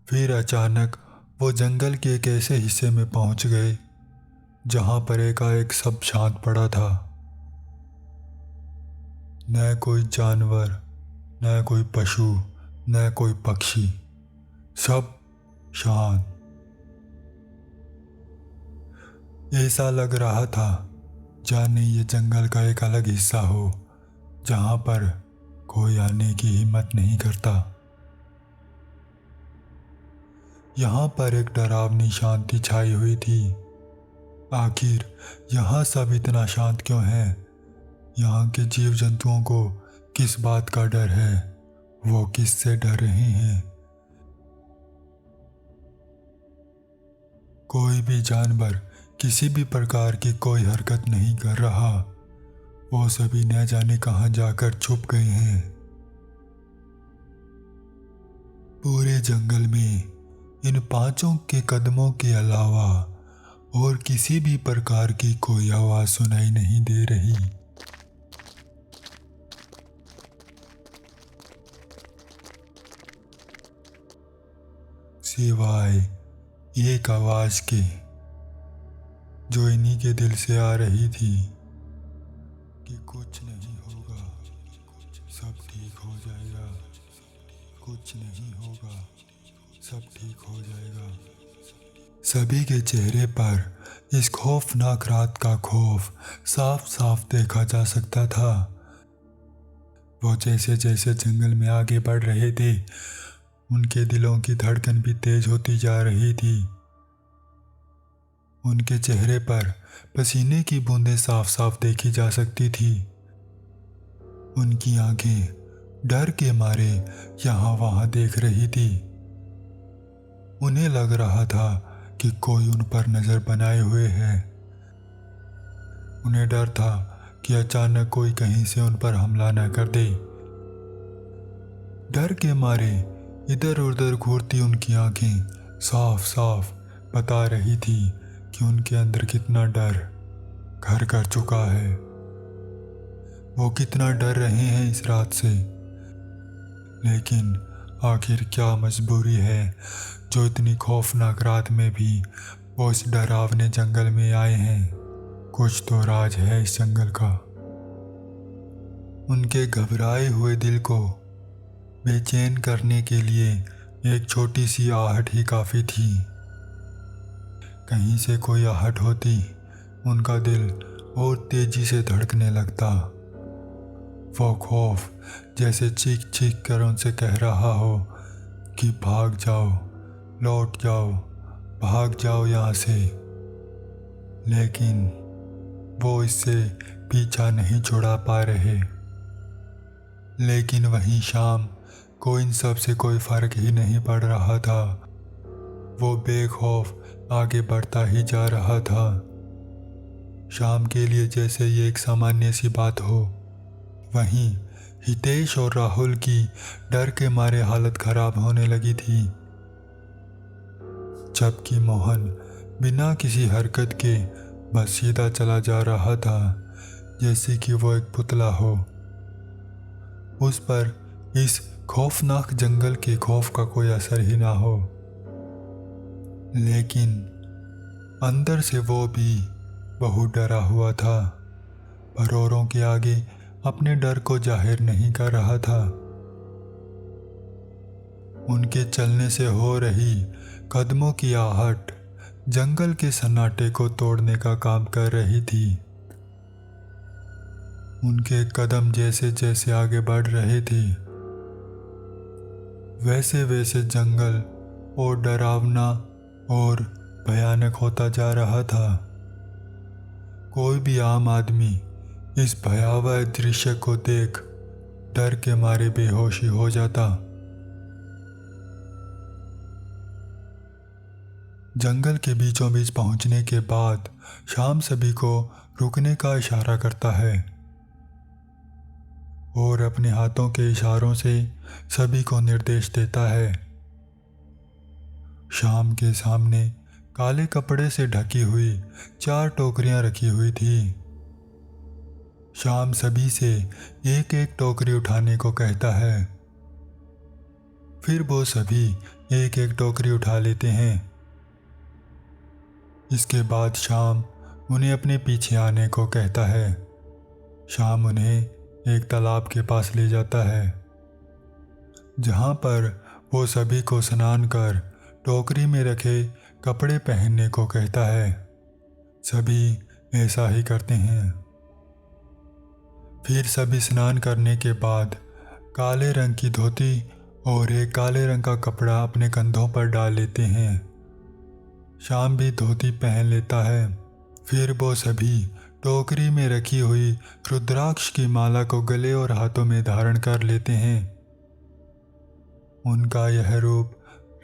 फिर अचानक वो जंगल के एक ऐसे हिस्से में पहुंच गए जहां पर एकाएक सब शांत पड़ा था। न कोई जानवर, न कोई पशु, न कोई पक्षी, सब शांत। ऐसा लग रहा था जाने ये जंगल का एक अलग हिस्सा हो जहां पर कोई आने की हिम्मत नहीं करता। यहाँ पर एक डरावनी शांति छाई हुई थी। आखिर यहाँ सब इतना शांत क्यों है? यहाँ के जीव जंतुओं को किस बात का डर है? वो किससे डर रहे हैं? कोई भी जानवर किसी भी प्रकार की कोई हरकत नहीं कर रहा। वो सभी न जाने कहाँ जाकर छुप गए हैं। पूरे जंगल में इन पांचों के कदमों के अलावा और किसी भी प्रकार की कोई आवाज सुनाई नहीं दे रही। सिवाय एक आवाज के जो इन्हीं के दिल से आ रही थी कि कुछ नहीं होगा, सब ठीक हो जाएगा, कुछ नहीं होगा, सब ठीक हो जाएगा। सभी के चेहरे पर इस खौफनाक रात का खौफ साफ साफ देखा जा सकता था। वो जैसे जैसे जंगल में आगे बढ़ रहे थे, उनके दिलों की धड़कन भी तेज होती जा रही थी। उनके चेहरे पर पसीने की बूंदें साफ साफ देखी जा सकती थी। उनकी आंखें डर के मारे यहाँ वहाँ देख रही थी। उन्हें लग रहा था कि कोई उन पर नजर बनाए हुए है। उन्हें डर था कि अचानक कोई कहीं से उन पर हमला न कर दे। डर के मारे इधर उधर घूरती उनकी आंखें साफ साफ बता रही थी कि उनके अंदर कितना डर घर कर चुका है। वो कितना डर रहे हैं इस रात से। लेकिन आखिर क्या मजबूरी है जो इतनी खौफनाक रात में भी वो इस डरावने जंगल में आए हैं। कुछ तो राज है इस जंगल का। उनके घबराए हुए दिल को बेचैन करने के लिए एक छोटी सी आहट ही काफ़ी थी। कहीं से कोई आहट होती, उनका दिल और तेजी से धड़कने लगता। वो खौफ जैसे चीख चीख कर उनसे कह रहा हो कि भाग जाओ, लौट जाओ, भाग जाओ यहाँ से। लेकिन वो इससे पीछा नहीं छुड़ा पा रहे। लेकिन वहीं शाम को इन सब से कोई फर्क ही नहीं पड़ रहा था। वो बेखौफ आगे बढ़ता ही जा रहा था। शाम के लिए जैसे ये एक सामान्य सी बात हो, वहीं हितेश और राहुल की डर के मारे हालत खराब होने लगी थी। जबकि मोहन बिना किसी हरकत के बस सीधा चला जा रहा था, जैसे कि वो एक पुतला हो। उस पर इस खौफनाक जंगल के खौफ का कोई असर ही ना हो। लेकिन अंदर से वो भी बहुत डरा हुआ था, पर औरों के आगे अपने डर को जाहिर नहीं कर रहा था। उनके चलने से हो रही कदमों की आहट जंगल के सन्नाटे को तोड़ने का काम कर रही थी। उनके कदम जैसे जैसे आगे बढ़ रहे थे, वैसे वैसे जंगल और डरावना और भयानक होता जा रहा था। कोई भी आम आदमी इस भयावह दृश्य को देख डर के मारे बेहोशी हो जाता। जंगल के बीचों बीच पहुंचने के बाद शाम सभी को रुकने का इशारा करता है और अपने हाथों के इशारों से सभी को निर्देश देता है। शाम के सामने काले कपड़े से ढकी हुई 4 टोकरियां रखी हुई थी। शाम सभी से एक एक टोकरी उठाने को कहता है। फिर वो सभी एक एक टोकरी उठा लेते हैं। इसके बाद शाम उन्हें अपने पीछे आने को कहता है। शाम उन्हें एक तालाब के पास ले जाता है, जहाँ पर वो सभी को स्नान कर टोकरी में रखे कपड़े पहनने को कहता है। सभी ऐसा ही करते हैं। फिर सभी स्नान करने के बाद काले रंग की धोती और एक काले रंग का कपड़ा अपने कंधों पर डाल लेते हैं। शाम भी धोती पहन लेता है। फिर वो सभी टोकरी में रखी हुई रुद्राक्ष की माला को गले और हाथों में धारण कर लेते हैं। उनका यह रूप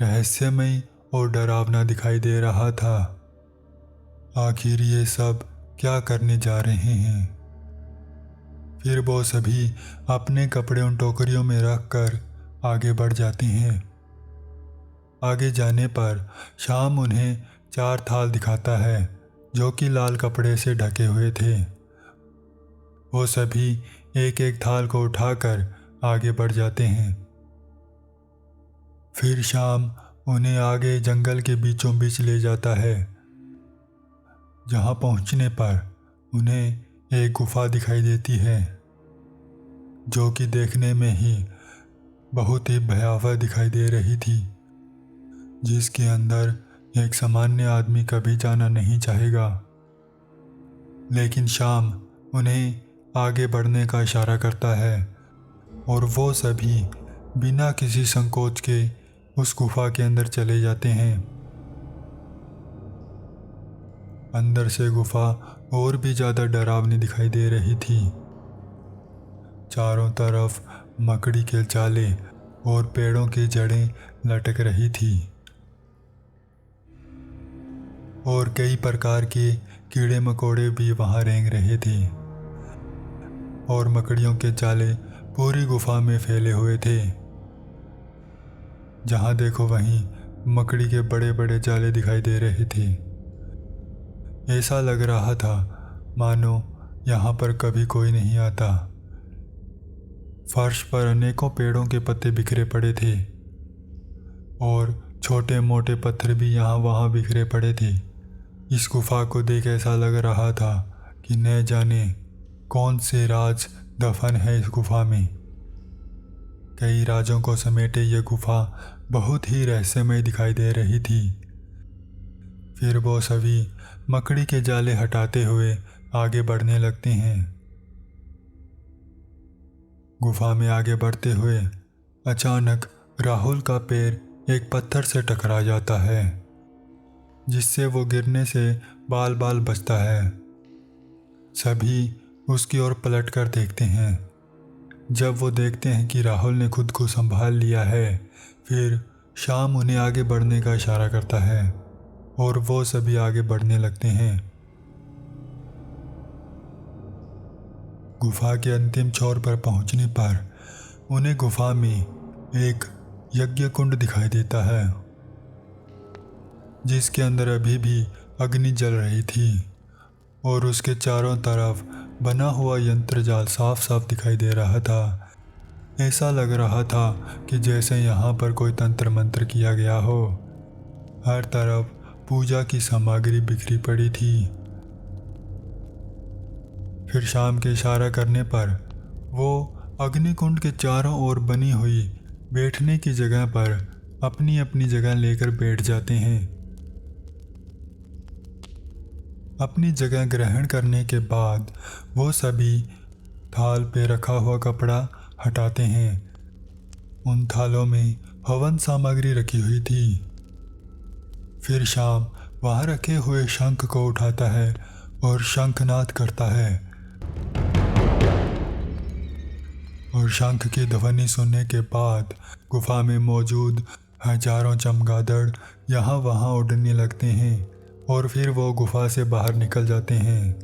रहस्यमय और डरावना दिखाई दे रहा था। आखिर ये सब क्या करने जा रहे हैं? फिर वो सभी अपने कपड़े उन टोकरियों में रख कर आगे बढ़ जाते हैं। आगे जाने पर शाम उन्हें 4 थाल दिखाता है जो कि लाल कपड़े से ढके हुए थे। वो सभी एक एक थाल को उठाकर आगे बढ़ जाते हैं। फिर शाम उन्हें आगे जंगल के बीचों बीच ले जाता है, जहाँ पहुँचने पर उन्हें एक गुफा दिखाई देती है, जो कि देखने में ही बहुत ही भयावह दिखाई दे रही थी, जिसके अंदर एक सामान्य आदमी कभी जाना नहीं चाहेगा। लेकिन शाम उन्हें आगे बढ़ने का इशारा करता है और वो सभी बिना किसी संकोच के उस गुफा के अंदर चले जाते हैं। अंदर से गुफा और भी ज़्यादा डरावनी दिखाई दे रही थी। चारों तरफ मकड़ी के जाले और पेड़ों की जड़ें लटक रही थी और कई प्रकार के कीड़े मकोड़े भी वहाँ रेंग रहे थे और मकड़ियों के जाले पूरी गुफा में फैले हुए थे। जहाँ देखो वहीं मकड़ी के बड़े बड़े जाले दिखाई दे रहे थे। ऐसा लग रहा था मानो यहाँ पर कभी कोई नहीं आता। फर्श पर अनेकों पेड़ों के पत्ते बिखरे पड़े थे और छोटे मोटे पत्थर भी यहाँ वहाँ बिखरे पड़े थे। इस गुफा को देख ऐसा लग रहा था कि न जाने कौन से राज दफन है इस गुफा में। कई राजों को समेटे ये गुफा बहुत ही रहस्यमय दिखाई दे रही थी। फिर वो सभी मकड़ी के जाले हटाते हुए आगे बढ़ने लगते हैं। गुफा में आगे बढ़ते हुए अचानक राहुल का पैर एक पत्थर से टकरा जाता है, जिससे वो गिरने से बाल बाल बचता है। सभी उसकी ओर पलट कर देखते हैं। जब वो देखते हैं कि राहुल ने खुद को संभाल लिया है, फिर शाम उन्हें आगे बढ़ने का इशारा करता है और वो सभी आगे बढ़ने लगते हैं। गुफा के अंतिम छोर पर पहुंचने पर उन्हें गुफा में एक यज्ञ कुंड दिखाई देता है, जिसके अंदर अभी भी अग्नि जल रही थी और उसके चारों तरफ बना हुआ यंत्र जाल साफ साफ दिखाई दे रहा था। ऐसा लग रहा था कि जैसे यहाँ पर कोई तंत्र मंत्र किया गया हो। हर तरफ पूजा की सामग्री बिखरी पड़ी थी। फिर शाम के इशारा करने पर वो अग्निकुंड के चारों ओर बनी हुई बैठने की जगह पर अपनी अपनी जगह लेकर बैठ जाते हैं। अपनी जगह ग्रहण करने के बाद वो सभी थाल पे रखा हुआ कपड़ा हटाते हैं। उन थालों में हवन सामग्री रखी हुई थी। फिर शाम वहाँ रखे हुए शंख को उठाता है और शंखनाद करता है, और शंख की ध्वनि सुनने के बाद गुफा में मौजूद हजारों चमगादड़ यहाँ वहाँ उड़ने लगते हैं और फिर वो गुफा से बाहर निकल जाते हैं।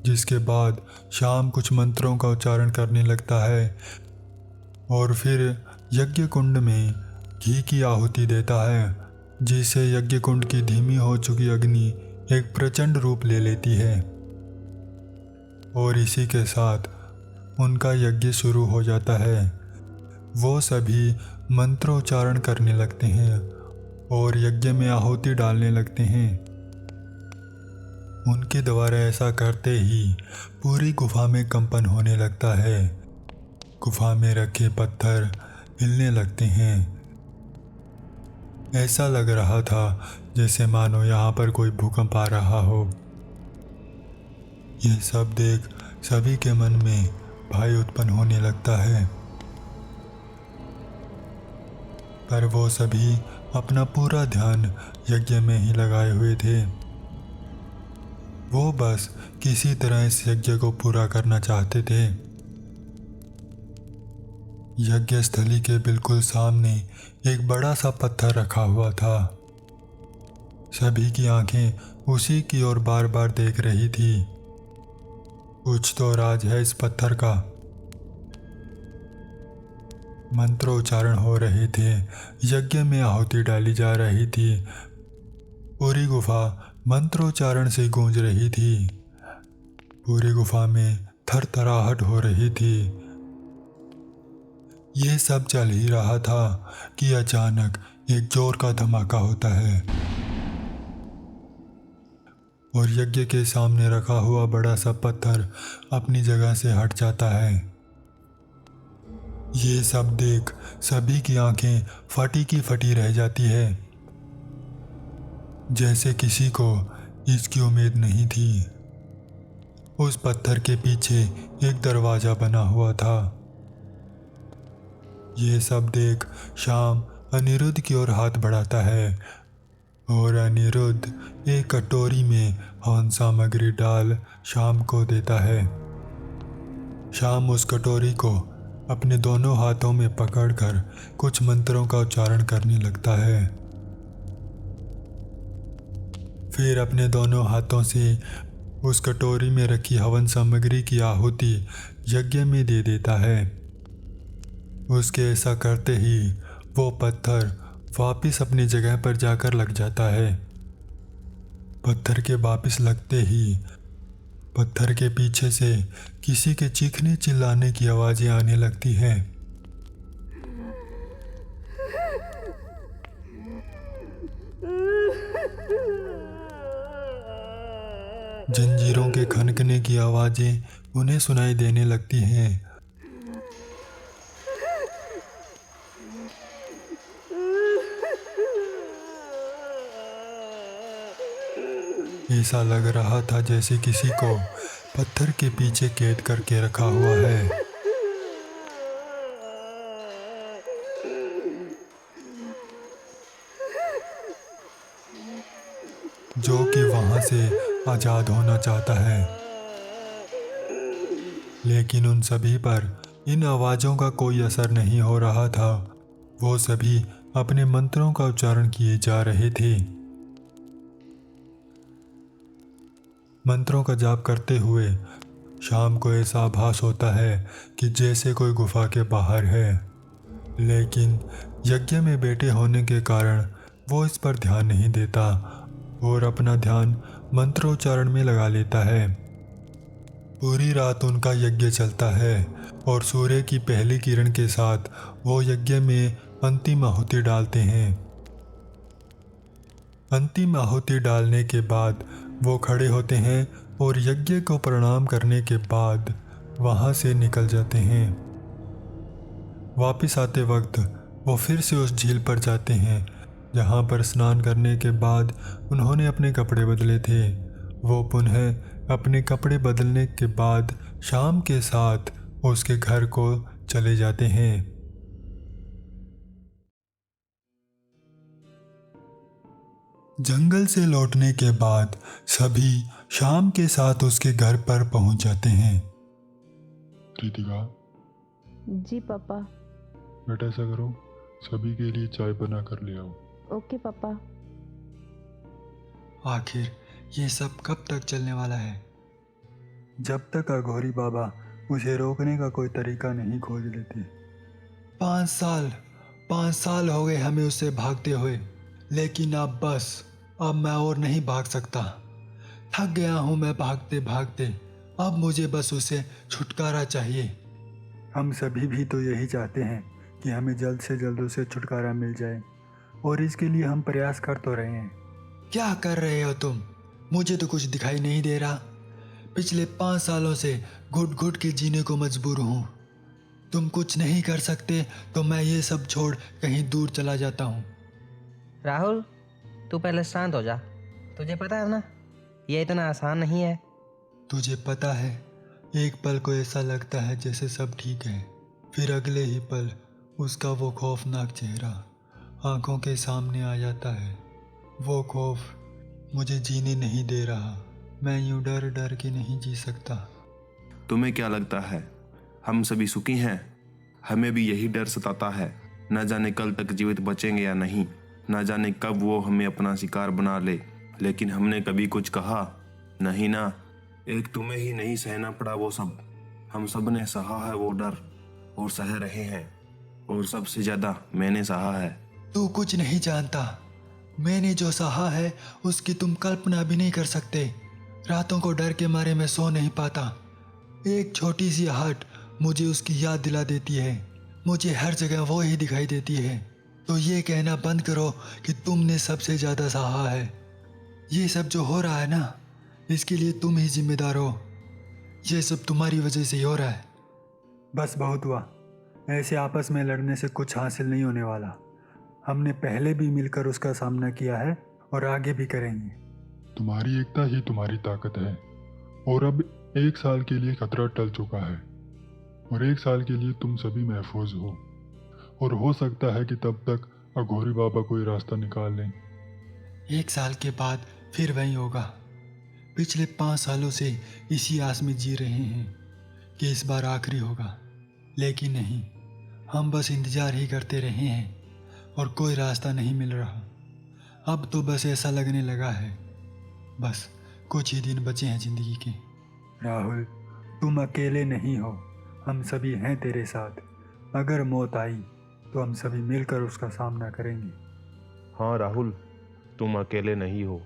जिसके बाद शाम कुछ मंत्रों का उच्चारण करने लगता है और फिर यज्ञ कुंड में घी की आहुति देता है, जिससे यज्ञ कुंड की धीमी हो चुकी अग्नि एक प्रचंड रूप ले लेती है और इसी के साथ उनका यज्ञ शुरू हो जाता है। वो सभी मंत्रोच्चारण करने लगते हैं और यज्ञ में आहुति डालने लगते हैं। उनके द्वारा ऐसा करते ही पूरी गुफा में कंपन होने लगता है। गुफा में रखे पत्थर हिलने लगते हैं। ऐसा लग रहा था जैसे मानो यहाँ पर कोई भूकंप आ रहा हो। यह सब देख सभी के मन में भय उत्पन्न होने लगता है, पर वो सभी अपना पूरा ध्यान यज्ञ में ही लगाए हुए थे। वो बस किसी तरह इस यज्ञ को पूरा करना चाहते थे। यज्ञ स्थली के बिल्कुल सामने एक बड़ा सा पत्थर रखा हुआ था। सभी की आंखें उसी की ओर बार बार देख रही थी। कुछ तो राज है इस पत्थर का। मंत्रोच्चारण हो रहे थे, यज्ञ में आहुति डाली जा रही थी। पूरी गुफा मंत्रोच्चारण से गूंज रही थी। पूरी गुफा में थरथराहट हो रही थी। ये सब चल ही रहा था कि अचानक एक जोर का धमाका होता है और यज्ञ के सामने रखा हुआ बड़ा सा पत्थर अपनी जगह से हट जाता है। ये सब देख सभी की आंखें फटी की फटी रह जाती है, जैसे किसी को इसकी उम्मीद नहीं थी। उस पत्थर के पीछे एक दरवाजा बना हुआ था। ये सब देख शाम अनिरुद्ध की ओर हाथ बढ़ाता है और अनिरुद्ध एक कटोरी में हवन सामग्री डाल शाम को देता है। शाम उस कटोरी को अपने दोनों हाथों में पकड़कर कुछ मंत्रों का उच्चारण करने लगता है। फिर अपने दोनों हाथों से उस कटोरी में रखी हवन सामग्री की आहुति यज्ञ में दे देता है। उसके ऐसा करते ही वो पत्थर वापिस अपनी जगह पर जाकर लग जाता है। पत्थर के वापिस लगते ही पत्थर के पीछे से किसी के चीखने चिल्लाने की आवाजें आने लगती हैं। जंजीरों के खनकने की आवाजें उन्हें सुनाई देने लगती हैं। ऐसा लग रहा था जैसे किसी को पत्थर के पीछे कैद करके रखा हुआ है। जो कि वहां से आजाद होना चाहता है, लेकिन उन सभी पर इन आवाजों का कोई असर नहीं हो रहा था। वो सभी अपने मंत्रों का उच्चारण किए जा रहे थे। मंत्रों का जाप करते हुए शाम को ऐसा आभास होता है कि जैसे कोई गुफा के बाहर है, लेकिन यज्ञ में बैठे होने के कारण वो इस पर ध्यान नहीं देता और अपना ध्यान मंत्रोच्चारण में लगा लेता है। पूरी रात उनका यज्ञ चलता है और सूर्य की पहली किरण के साथ वो यज्ञ में अंतिम आहुति डालते हैं। अंतिम आहुति डालने के बाद वो खड़े होते हैं और यज्ञ को प्रणाम करने के बाद वहाँ से निकल जाते हैं। वापस आते वक्त वो फिर से उस झील पर जाते हैं जहाँ पर स्नान करने के बाद उन्होंने अपने कपड़े बदले थे। वो पुनः अपने कपड़े बदलने के बाद शाम के साथ उसके घर को चले जाते हैं। जंगल से लौटने के बाद सभी शाम के साथ उसके घर पर पहुंच जाते हैं। रितिका, जी पापा। बेटा ऐसा करो, सभी के लिए चाय बना कर ले आओ। ओके पापा। आखिर ये सब कब तक चलने वाला है? जब तक अघोरी बाबा उसे रोकने का कोई तरीका नहीं खोज लेते। 5 साल हो गए हमें उससे भागते हुए, लेकिन अब मैं और नहीं भाग सकता। थक गया हूँ मैं भागते भागते। अब मुझे बस उसे छुटकारा चाहिए। हम सभी भी तो यही चाहते हैं कि हमें जल्द से जल्द उसे छुटकारा मिल जाए, और इसके लिए हम प्रयास कर तो रहे हैं। क्या कर रहे हो तुम? मुझे तो कुछ दिखाई नहीं दे रहा। पिछले 5 सालों से घुट घुट के जीने को मजबूर हूँ। तुम कुछ नहीं कर सकते तो मैं ये सब छोड़ कहीं दूर चला जाता हूँ। राहुल, तू पहले शांत हो जा। तुझे पता है ना, ये इतना आसान नहीं है। तुझे पता है, एक पल को ऐसा लगता है जैसे सब ठीक है, फिर अगले ही पल उसका वो खौफनाक चेहरा आंखों के सामने आ जाता है। वो खौफ मुझे जीने नहीं दे रहा। मैं यूं डर डर के नहीं जी सकता। तुम्हें क्या लगता है हम सभी सुखी हैं? हमें भी यही डर सताता है। न जाने कल तक जीवित बचेंगे या नहीं, न जाने कब वो हमें अपना शिकार बना ले। लेकिन हमने कभी कुछ कहा नहीं ना। एक तुम्हें ही नहीं सहना पड़ा वो सब, हम सब ने सहा है वो डर और सह रहे हैं, और सबसे ज्यादा मैंने सहा है। तू कुछ नहीं जानता। मैंने जो सहा है उसकी तुम कल्पना भी नहीं कर सकते। रातों को डर के मारे मैं सो नहीं पाता। एक छोटी सी आहट मुझे उसकी याद दिला देती है। मुझे हर जगह वो ही दिखाई देती है। तो ये कहना बंद करो कि तुमने सबसे ज्यादा सहा है। ये सब जो हो रहा है ना, इसके लिए तुम ही जिम्मेदार हो। ये सब तुम्हारी वजह से ही हो रहा है। बस बहुत हुआ। ऐसे आपस में लड़ने से कुछ हासिल नहीं होने वाला। हमने पहले भी मिलकर उसका सामना किया है और आगे भी करेंगे। तुम्हारी एकता ही तुम्हारी ताकत है, और अब 1 साल के लिए खतरा टल चुका है, और 1 साल के लिए तुम सभी महफूज हो। और हो सकता है कि तब तक अघोरी बाबा कोई रास्ता निकाल लें। 1 साल के बाद फिर वही होगा। पिछले 5 सालों से इसी आस में जी रहे हैं कि इस बार आखिरी होगा, लेकिन नहीं। हम बस इंतजार ही करते रहे हैं और कोई रास्ता नहीं मिल रहा। अब तो बस ऐसा लगने लगा है बस कुछ ही दिन बचे हैं जिंदगी के। राहुल, तुम अकेले नहीं हो, हम सभी हैं तेरे साथ। अगर मौत आई तो हम सभी मिलकर उसका सामना करेंगे। हाँ राहुल, तुम अकेले नहीं हो।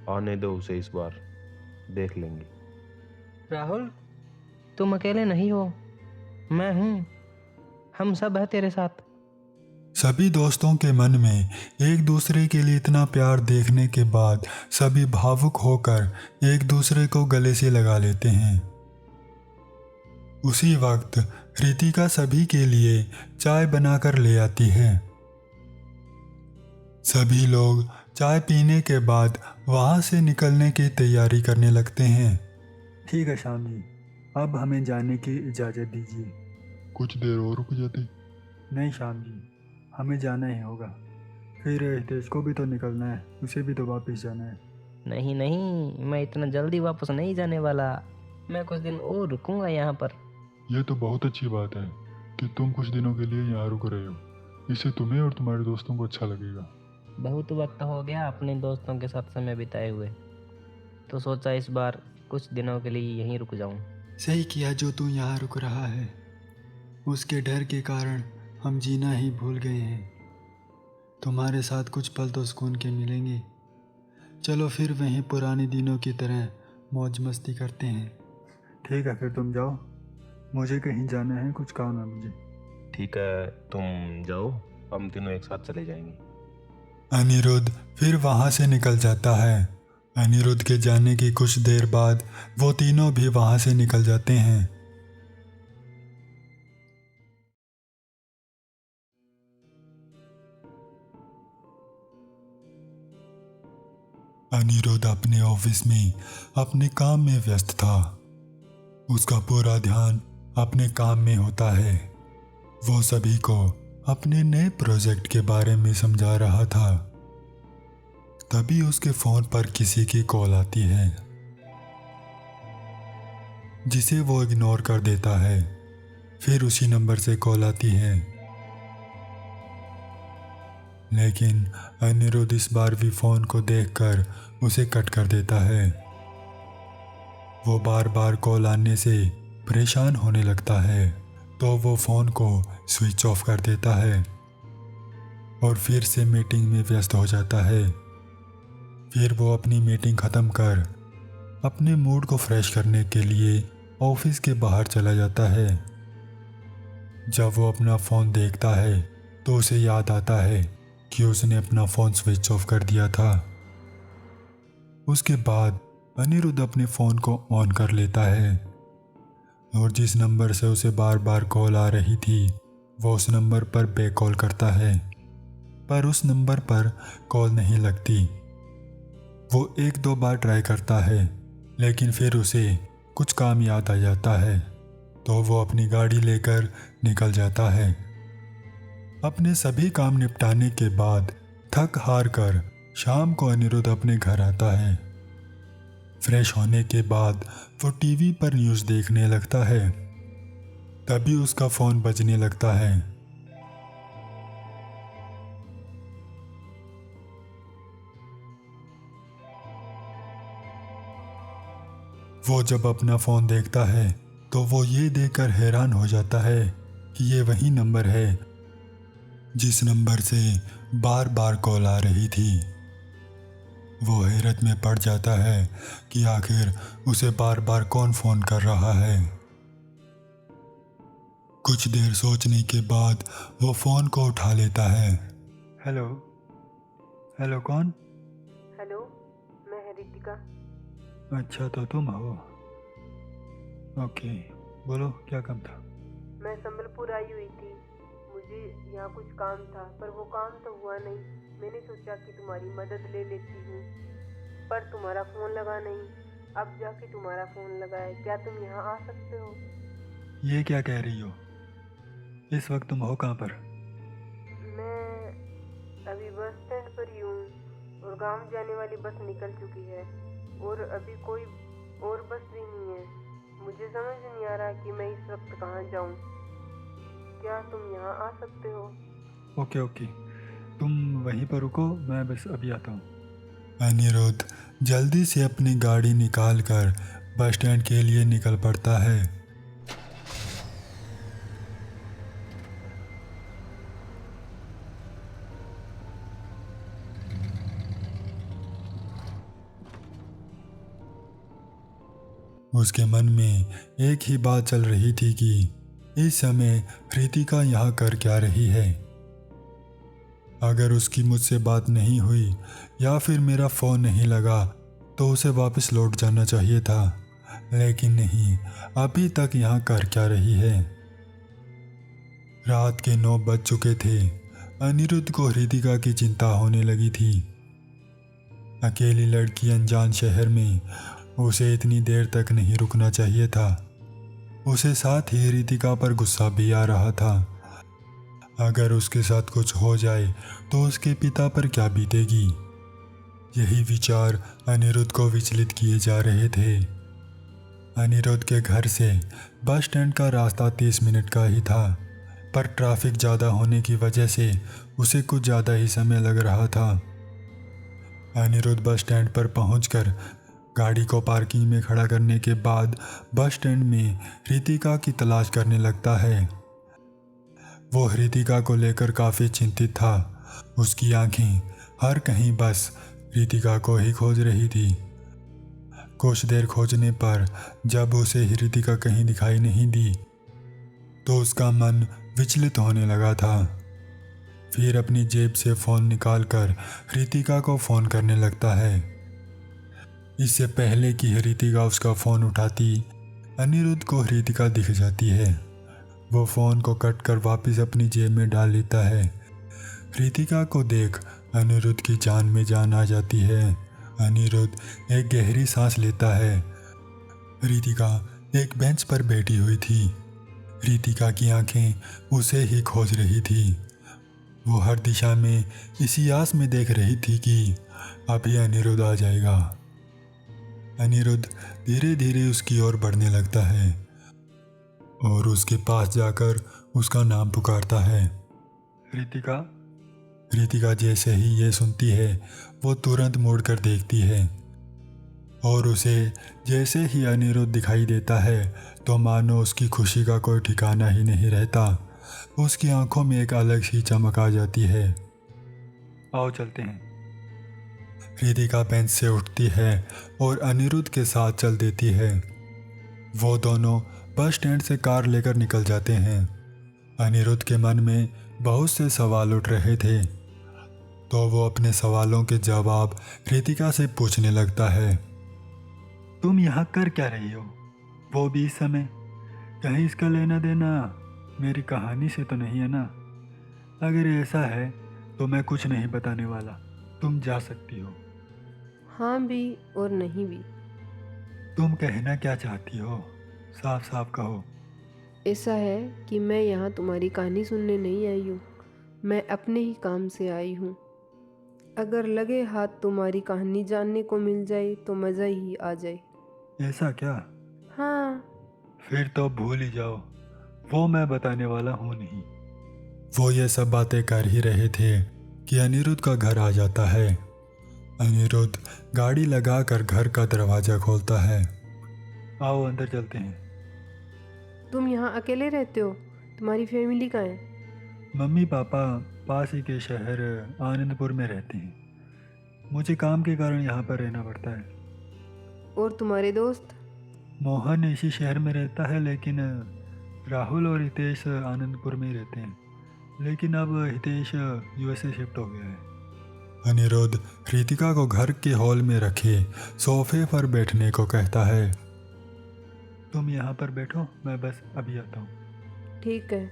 आने दो उसे, इस बार देख लेंगे। राहुल, तुम अकेले नहीं हो, मैं हूँ। हम सब हैं तेरे साथ। सभी दोस्तों के मन में एक दूसरे के लिए इतना प्यार देखने के बाद सभी भावुक होकर एक दूसरे को गले से लगा लेते हैं। उसी वक्त रितिका सभी के लिए चाय बनाकर ले आती है। सभी लोग चाय पीने के बाद वहां से निकलने की तैयारी करने लगते हैं। ठीक है श्याम जी, अब हमें जाने की इजाज़त दीजिए। कुछ देर और रुक जाते। नहीं श्याम जी, हमें जाना ही होगा। फिर हितेश को भी तो निकलना है, उसे भी तो वापस जाना है। नहीं नहीं, मैं इतना जल्दी वापस नहीं जाने वाला। मैं कुछ दिन और रुकूंगा यहाँ पर। यह तो बहुत अच्छी बात है कि तुम कुछ दिनों के लिए यहाँ रुक रहे हो। इससे तुम्हें और तुम्हारे दोस्तों को अच्छा लगेगा। बहुत वक्त हो गया अपने दोस्तों के साथ समय बिताए हुए, तो सोचा इस बार कुछ दिनों के लिए यहीं रुक जाऊं। सही किया जो तू यहाँ रुक रहा है। उसके डर के कारण हम जीना ही भूल गए हैं। तुम्हारे साथ कुछ पल तो सुकून के मिलेंगे। चलो फिर वहीं पुराने दिनों की तरह मौज मस्ती करते हैं। ठीक है, फिर तुम जाओ, मुझे कहीं जाना है, कुछ काम है मुझे। ठीक है, तुम जाओ, हम तीनों एक साथ चले जाएंगे। अनिरुद्ध फिर वहां से निकल जाता है। अनिरुद्ध के जाने की कुछ देर बाद वो तीनों भी वहां से निकल जाते हैं। अनिरुद्ध अपने ऑफिस में अपने काम में व्यस्त था। उसका पूरा ध्यान अपने काम में होता है। वो सभी को अपने नए प्रोजेक्ट के बारे में समझा रहा था। तभी उसके फोन पर किसी की कॉल आती है, जिसे वो इग्नोर कर देता है। फिर उसी नंबर से कॉल आती है, लेकिन अनिरुद्ध इस बार भी फोन को देखकर उसे कट कर देता है। वो बार बार कॉल आने से परेशान होने लगता है, तो वो फोन को स्विच ऑफ कर देता है और फिर से मीटिंग में व्यस्त हो जाता है। फिर वो अपनी मीटिंग ख़त्म कर अपने मूड को फ्रेश करने के लिए ऑफिस के बाहर चला जाता है। जब वो अपना फ़ोन देखता है तो उसे याद आता है कि उसने अपना फ़ोन स्विच ऑफ कर दिया था। उसके बाद अनिरुद्ध अपने फ़ोन को ऑन कर लेता है और जिस नंबर से उसे बार बार कॉल आ रही थी वो उस नंबर पर बैक कॉल करता है, पर उस नंबर पर कॉल नहीं लगती। वो 1-2 बार ट्राई करता है, लेकिन फिर उसे कुछ काम याद आ जाता है, तो वो अपनी गाड़ी लेकर निकल जाता है। अपने सभी काम निपटाने के बाद थक हार कर शाम को अनिरुद्ध अपने घर आता है। फ्रेश होने के बाद वो टीवी पर न्यूज़ देखने लगता है। तभी उसका फ़ोन बजने लगता है। वो जब अपना फ़ोन देखता है तो वो ये देखकर हैरान हो जाता है कि ये वही नंबर है जिस नंबर से बार बार कॉल आ रही थी। वो हैरत में पड़ जाता है कि आखिर उसे बार बार कौन फ़ोन कर रहा है। कुछ देर सोचने के बाद वो फ़ोन को उठा लेता है। हेलो हेलो, कौन? हेलो, मैं है रितिका। अच्छा, तो तुम हो? ओके, बोलो क्या काम था? मैं संबलपुर आई हुई थी। मुझे यहाँ कुछ काम था, पर वो काम तो हुआ नहीं। मैंने सोचा कि तुम्हारी मदद ले लेती हूँ, पर तुम्हारा फ़ोन लगा नहीं। अब जाके तुम्हारा फ़ोन लगा है। क्या तुम यहाँ आ सकते हो? ये क्या कह रही हो? इस वक्त तुम हो कहाँ पर? मैं अभी बस स्टैंड पर ही हूँ और गांव जाने वाली बस निकल चुकी है और अभी कोई और बस भी नहीं है। मुझे समझ नहीं आ रहा कि मैं इस वक्त कहाँ जाऊँ। क्या तुम यहाँ आ सकते हो? ओके ओके, तुम वहीं पर रुको, मैं बस अभी आता हूँ। अनिरुद्ध जल्दी से अपनी गाड़ी निकालकर बस स्टैंड के लिए निकल पड़ता है। उसके मन में एक ही बात चल रही थी कि इस समय रितिका यहाँ कर क्या रही है। अगर उसकी मुझसे बात नहीं हुई या फिर मेरा फ़ोन नहीं लगा तो उसे वापस लौट जाना चाहिए था, लेकिन नहीं, अभी तक यहाँ कर क्या रही है। रात के 9 बज चुके थे। अनिरुद्ध को रितिका की चिंता होने लगी थी। अकेली लड़की अनजान शहर में, उसे इतनी देर तक नहीं रुकना चाहिए था। उसे साथ ही रितिका पर गुस्सा भी आ रहा था। अगर उसके साथ कुछ हो जाए तो उसके पिता पर क्या बीतेगी। यही विचार अनिरुद्ध को विचलित किए जा रहे थे। अनिरुद्ध के घर से बस स्टैंड का रास्ता 30 मिनट का ही था, पर ट्रैफिक ज़्यादा होने की वजह से उसे कुछ ज़्यादा ही समय लग रहा था। अनिरुद्ध बस स्टैंड पर पहुंचकर गाड़ी को पार्किंग में खड़ा करने के बाद बस स्टैंड में रितिका की तलाश करने लगता है। वो रितिका को लेकर काफ़ी चिंतित था। उसकी आंखें हर कहीं बस रितिका को ही खोज रही थी। कुछ देर खोजने पर जब उसे रितिका कहीं दिखाई नहीं दी तो उसका मन विचलित होने लगा था। फिर अपनी जेब से फ़ोन निकालकर रितिका को फ़ोन करने लगता है। इससे पहले कि रितिका उसका फ़ोन उठाती, अनिरुद्ध को रितिका दिख जाती है। वो फ़ोन को कट कर वापस अपनी जेब में डाल लेता है। रितिका को देख अनिरुद्ध की जान में जान आ जाती है अनिरुद्ध एक गहरी सांस लेता है। रितिका एक बेंच पर बैठी हुई थी। रितिका की आंखें उसे ही खोज रही थी। वो हर दिशा में इसी आस में देख रही थी कि अभी अनिरुद्ध आ जाएगा। अनिरुद्ध धीरे धीरे उसकी ओर बढ़ने लगता है और उसके पास जाकर उसका नाम पुकारता है, रितिका। रितिका जैसे ही ये सुनती है वो तुरंत मुड़कर देखती है और उसे जैसे ही अनिरुद्ध दिखाई देता है तो मानो उसकी खुशी का कोई ठिकाना ही नहीं रहता। उसकी आंखों में एक अलग सी चमक आ जाती है। आओ चलते हैं। रितिका बेंच से उठती है और अनिरुद्ध के साथ चल देती है। वो दोनों बस स्टैंड से कार लेकर निकल जाते हैं। अनिरुद्ध के मन में बहुत से सवाल उठ रहे थे तो वो अपने सवालों के जवाब रितिका से पूछने लगता है। तुम यहाँ कर क्या रही हो, वो भी इस समय? कहीं इसका लेना देना मेरी कहानी से तो नहीं है ना? अगर ऐसा है तो मैं कुछ नहीं बताने वाला, तुम जा सकती हो। हाँ भी और नहीं भी। तुम कहना क्या चाहती हो, साफ साफ कहो। ऐसा है कि मैं यहाँ तुम्हारी कहानी सुनने नहीं आई हूँ, मैं अपने ही काम से आई हूँ। अगर लगे हाथ तुम्हारी कहानी जानने को मिल जाए तो मज़ा ही आ जाए। ऐसा क्या? हाँ। फिर तो भूल ही जाओ, वो मैं बताने वाला हूँ नहीं। वो ये सब बातें कर ही रहे थे कि अनिरुद्ध का घर आ जाता है। अनिरुद्ध गाड़ी लगाकर घर का दरवाज़ा खोलता है। आओ अंदर चलते हैं। तुम यहाँ अकेले रहते हो? तुम्हारी फैमिली कहाँ है? मम्मी पापा पास ही के शहर आनंदपुर में रहते हैं। मुझे काम के कारण यहाँ पर रहना पड़ता है। और तुम्हारे दोस्त? मोहन इसी शहर में रहता है, लेकिन राहुल और हितेश आनंदपुर में ही रहते हैं। लेकिन अब हितेश यूएसए शिफ्ट हो गया है। अनिरुद्ध रितिका को घर के हॉल में रखे सोफे पर बैठने को कहता है। तुम यहाँ पर बैठो, मैं बस अभी आता हूँ। ठीक है।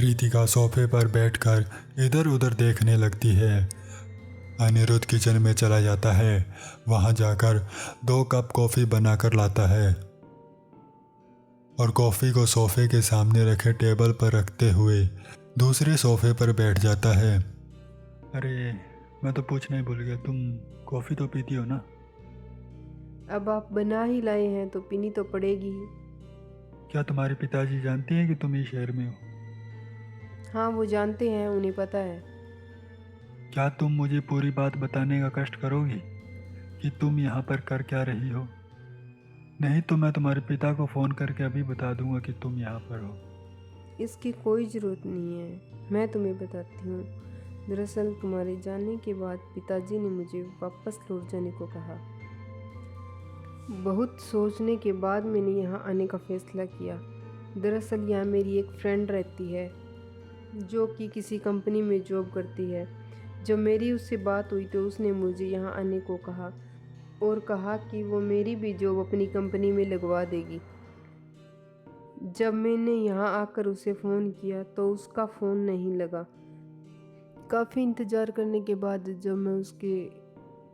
रितिका सोफे पर बैठकर इधर उधर देखने लगती है। अनिरुद्ध किचन में चला जाता है। वहाँ जाकर 2 कप कॉफ़ी बनाकर लाता है और कॉफ़ी को सोफे के सामने रखे टेबल पर रखते हुए दूसरे सोफे पर बैठ जाता है। अरे मैं तो पूछना ही भूल गया, तुम कॉफ़ी तो पीती हो ना? अब आप बना ही लाए हैं तो पीनी तो पड़ेगी ही। क्या तुम्हारे पिताजी जानते हैं कि तुम इस शहर में हो? हाँ, वो जानते हैं, उन्हें पता है। क्या तुम मुझे पूरी बात बताने का कष्ट करोगी कि तुम यहाँ पर कर क्या रही हो? नहीं तो मैं तुम्हारे पिता को फ़ोन करके अभी बता दूंगा कि तुम यहाँ पर हो। इसकी कोई ज़रूरत नहीं है, मैं तुम्हें बताती हूँ। दरअसल तुम्हारे जाने के बाद पिताजी ने मुझे वापस लौट जाने को कहा। बहुत सोचने के बाद मैंने यहाँ आने का फ़ैसला किया। दरअसल यहाँ मेरी एक फ्रेंड रहती है जो कि किसी कंपनी में जॉब करती है। जब मेरी उससे बात हुई तो उसने मुझे यहाँ आने को कहा और कहा कि वो मेरी भी जॉब अपनी कंपनी में लगवा देगी। जब मैंने यहाँ आकर उसे फ़ोन किया तो उसका फ़ोन नहीं लगा। काफ़ी इंतज़ार करने के बाद जब मैं उसके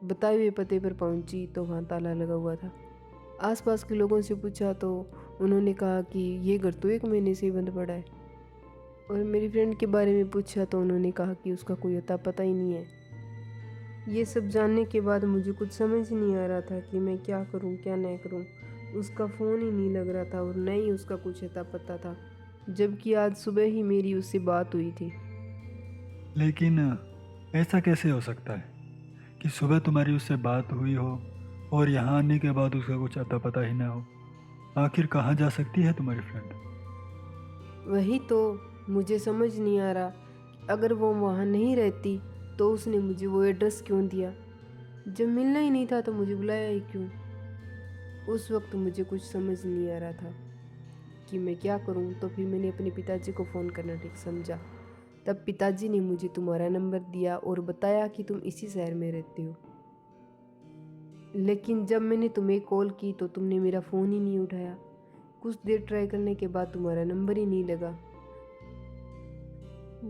बताए हुए पते पर पहुँची तो वहाँ ताला लगा हुआ था। आसपास के लोगों से पूछा तो उन्होंने कहा कि ये घर तो 1 महीने से ही बंद पड़ा है। और मेरी फ्रेंड के बारे में पूछा तो उन्होंने कहा कि उसका कोई अता पता ही नहीं है। ये सब जानने के बाद मुझे कुछ समझ नहीं आ रहा था कि मैं क्या करूं क्या नहीं करूं। उसका फ़ोन ही नहीं लग रहा था और न ही उसका कुछ अता पता था, जबकि आज सुबह ही मेरी उससे बात हुई थी। लेकिन ऐसा कैसे हो सकता है कि सुबह तुम्हारी उससे बात हुई हो और यहाँ आने के बाद उसका कुछ अता पता ही ना हो? आखिर कहाँ जा सकती है तुम्हारी फ्रेंड? वही तो मुझे समझ नहीं आ रहा। अगर वो वहाँ नहीं रहती तो उसने मुझे वो एड्रेस क्यों दिया? जब मिलना ही नहीं था तो मुझे बुलाया ही क्यों? उस वक्त मुझे कुछ समझ नहीं आ रहा था कि मैं क्या करूं। तो फिर मैंने अपने पिताजी को फ़ोन करना ठीक समझा। तब पिताजी ने मुझे तुम्हारा नंबर दिया और बताया कि तुम इसी शहर में रहते हो। लेकिन जब मैंने तुम्हें कॉल की तो तुमने मेरा फ़ोन ही नहीं उठाया। कुछ देर ट्राई करने के बाद तुम्हारा नंबर ही नहीं लगा।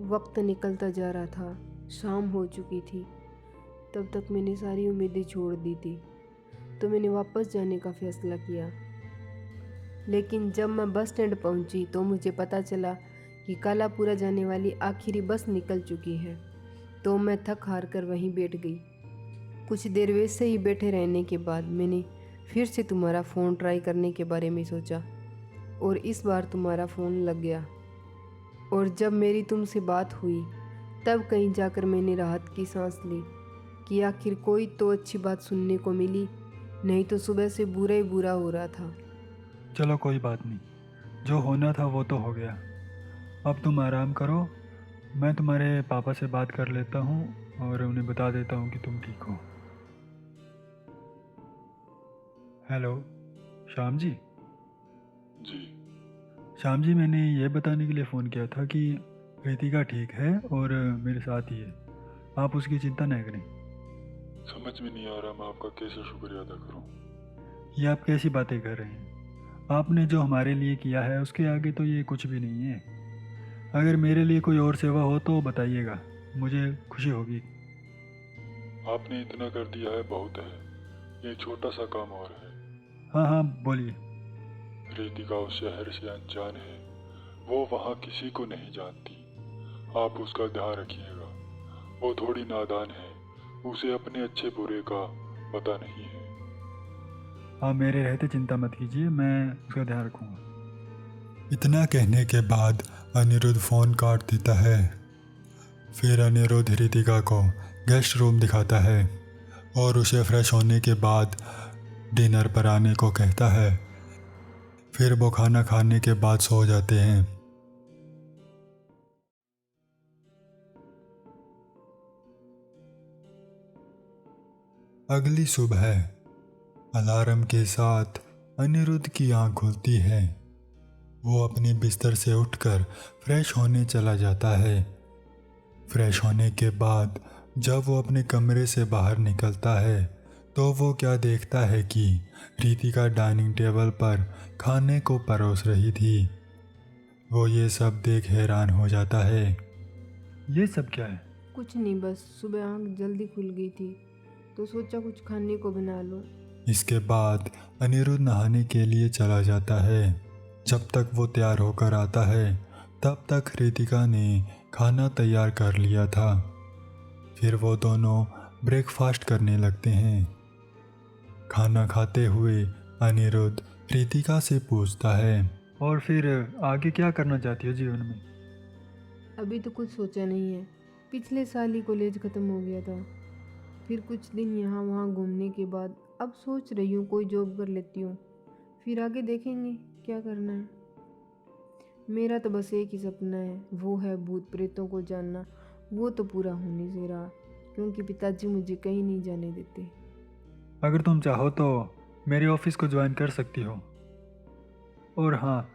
वक्त निकलता जा रहा था, शाम हो चुकी थी। तब तक मैंने सारी उम्मीदें छोड़ दी थी, तो मैंने वापस जाने का फैसला किया। लेकिन जब मैं बस स्टैंड पहुंची तो मुझे पता चला कि कालापुरा जाने वाली आखिरी बस निकल चुकी है। तो मैं थक हार कर वहीं बैठ गई। कुछ देर वैसे ही बैठे रहने के बाद मैंने फिर से तुम्हारा फ़ोन ट्राई करने के बारे में सोचा और इस बार तुम्हारा फ़ोन लग गया। और जब मेरी तुमसे बात हुई तब कहीं जाकर मैंने राहत की सांस ली कि आखिर कोई तो अच्छी बात सुनने को मिली, नहीं तो सुबह से बुरा ही बुरा हो रहा था। चलो कोई बात नहीं, जो होना था वो तो हो गया। अब तुम आराम करो, मैं तुम्हारे पापा से बात कर लेता हूँ और उन्हें बता देता हूँ कि तुम ठीक हो। हेलो श्याम जी। जी। श्याम जी, मैंने ये बताने के लिए फ़ोन किया था कि रितिका ठीक है और मेरे साथ ही है, आप उसकी चिंता नहीं करें। समझ में नहीं आ रहा मैं आपका कैसे शुक्रिया अदा करूं। ये आप कैसी बातें कर रहे हैं? आपने जो हमारे लिए किया है उसके आगे तो ये कुछ भी नहीं है। अगर मेरे लिए कोई और सेवा हो तो बताइएगा, मुझे खुशी होगी। आपने इतना कर दिया है बहुत है, ये छोटा सा काम और है। हाँ हाँ बोलिए। रितिका उस शहर से अनजान है, वो वहाँ किसी को नहीं जानती। आप उसका ध्यान रखिएगा, वो थोड़ी नादान है, उसे अपने अच्छे बुरे का पता नहीं है। आप मेरे रहते चिंता मत कीजिए, मैं उसका ध्यान रखूँगा। इतना कहने के बाद अनिरुद्ध फ़ोन काट देता है। फिर अनिरुद्ध रितिका को गेस्ट रूम दिखाता है और उसे फ्रेश होने के बाद डिनर पर आने को कहता है। फिर वो खाना खाने के बाद सो जाते हैं। अगली सुबह अलार्म के साथ अनिरुद्ध की आंख खुलती है। वो अपने बिस्तर से उठकर फ्रेश होने चला जाता है। फ्रेश होने के बाद जब वो अपने कमरे से बाहर निकलता है तो वो क्या देखता है कि रितिका डाइनिंग टेबल पर खाने को परोस रही थी। वो ये सब देख हैरान हो जाता है। ये सब क्या है? कुछ नहीं, बस सुबह आँख जल्दी खुल गई थी तो सोचा कुछ खाने को बना लो। इसके बाद अनिरुद्ध नहाने के लिए चला जाता है। जब तक वो तैयार होकर आता है तब तक रितिका ने खाना तैयार कर लिया था। फिर वो दोनों ब्रेकफास्ट करने लगते हैं। खाना खाते हुए अनिरुद्ध रितिका से पूछता है, और फिर आगे क्या करना चाहती हो जीवन में? अभी तो कुछ सोचा नहीं है, पिछले साल ही कॉलेज ख़त्म हो गया था। फिर कुछ दिन यहाँ वहाँ घूमने के बाद अब सोच रही हूँ कोई जॉब कर लेती हूँ, फिर आगे देखेंगे क्या करना है। मेरा तो बस एक ही सपना है, वो है भूत प्रेतों को जानना। वो तो पूरा होने से रहा क्योंकि पिताजी मुझे कहीं नहीं जाने देते। अगर तुम चाहो तो मेरे ऑफिस को ज्वाइन कर सकती हो। और हाँ,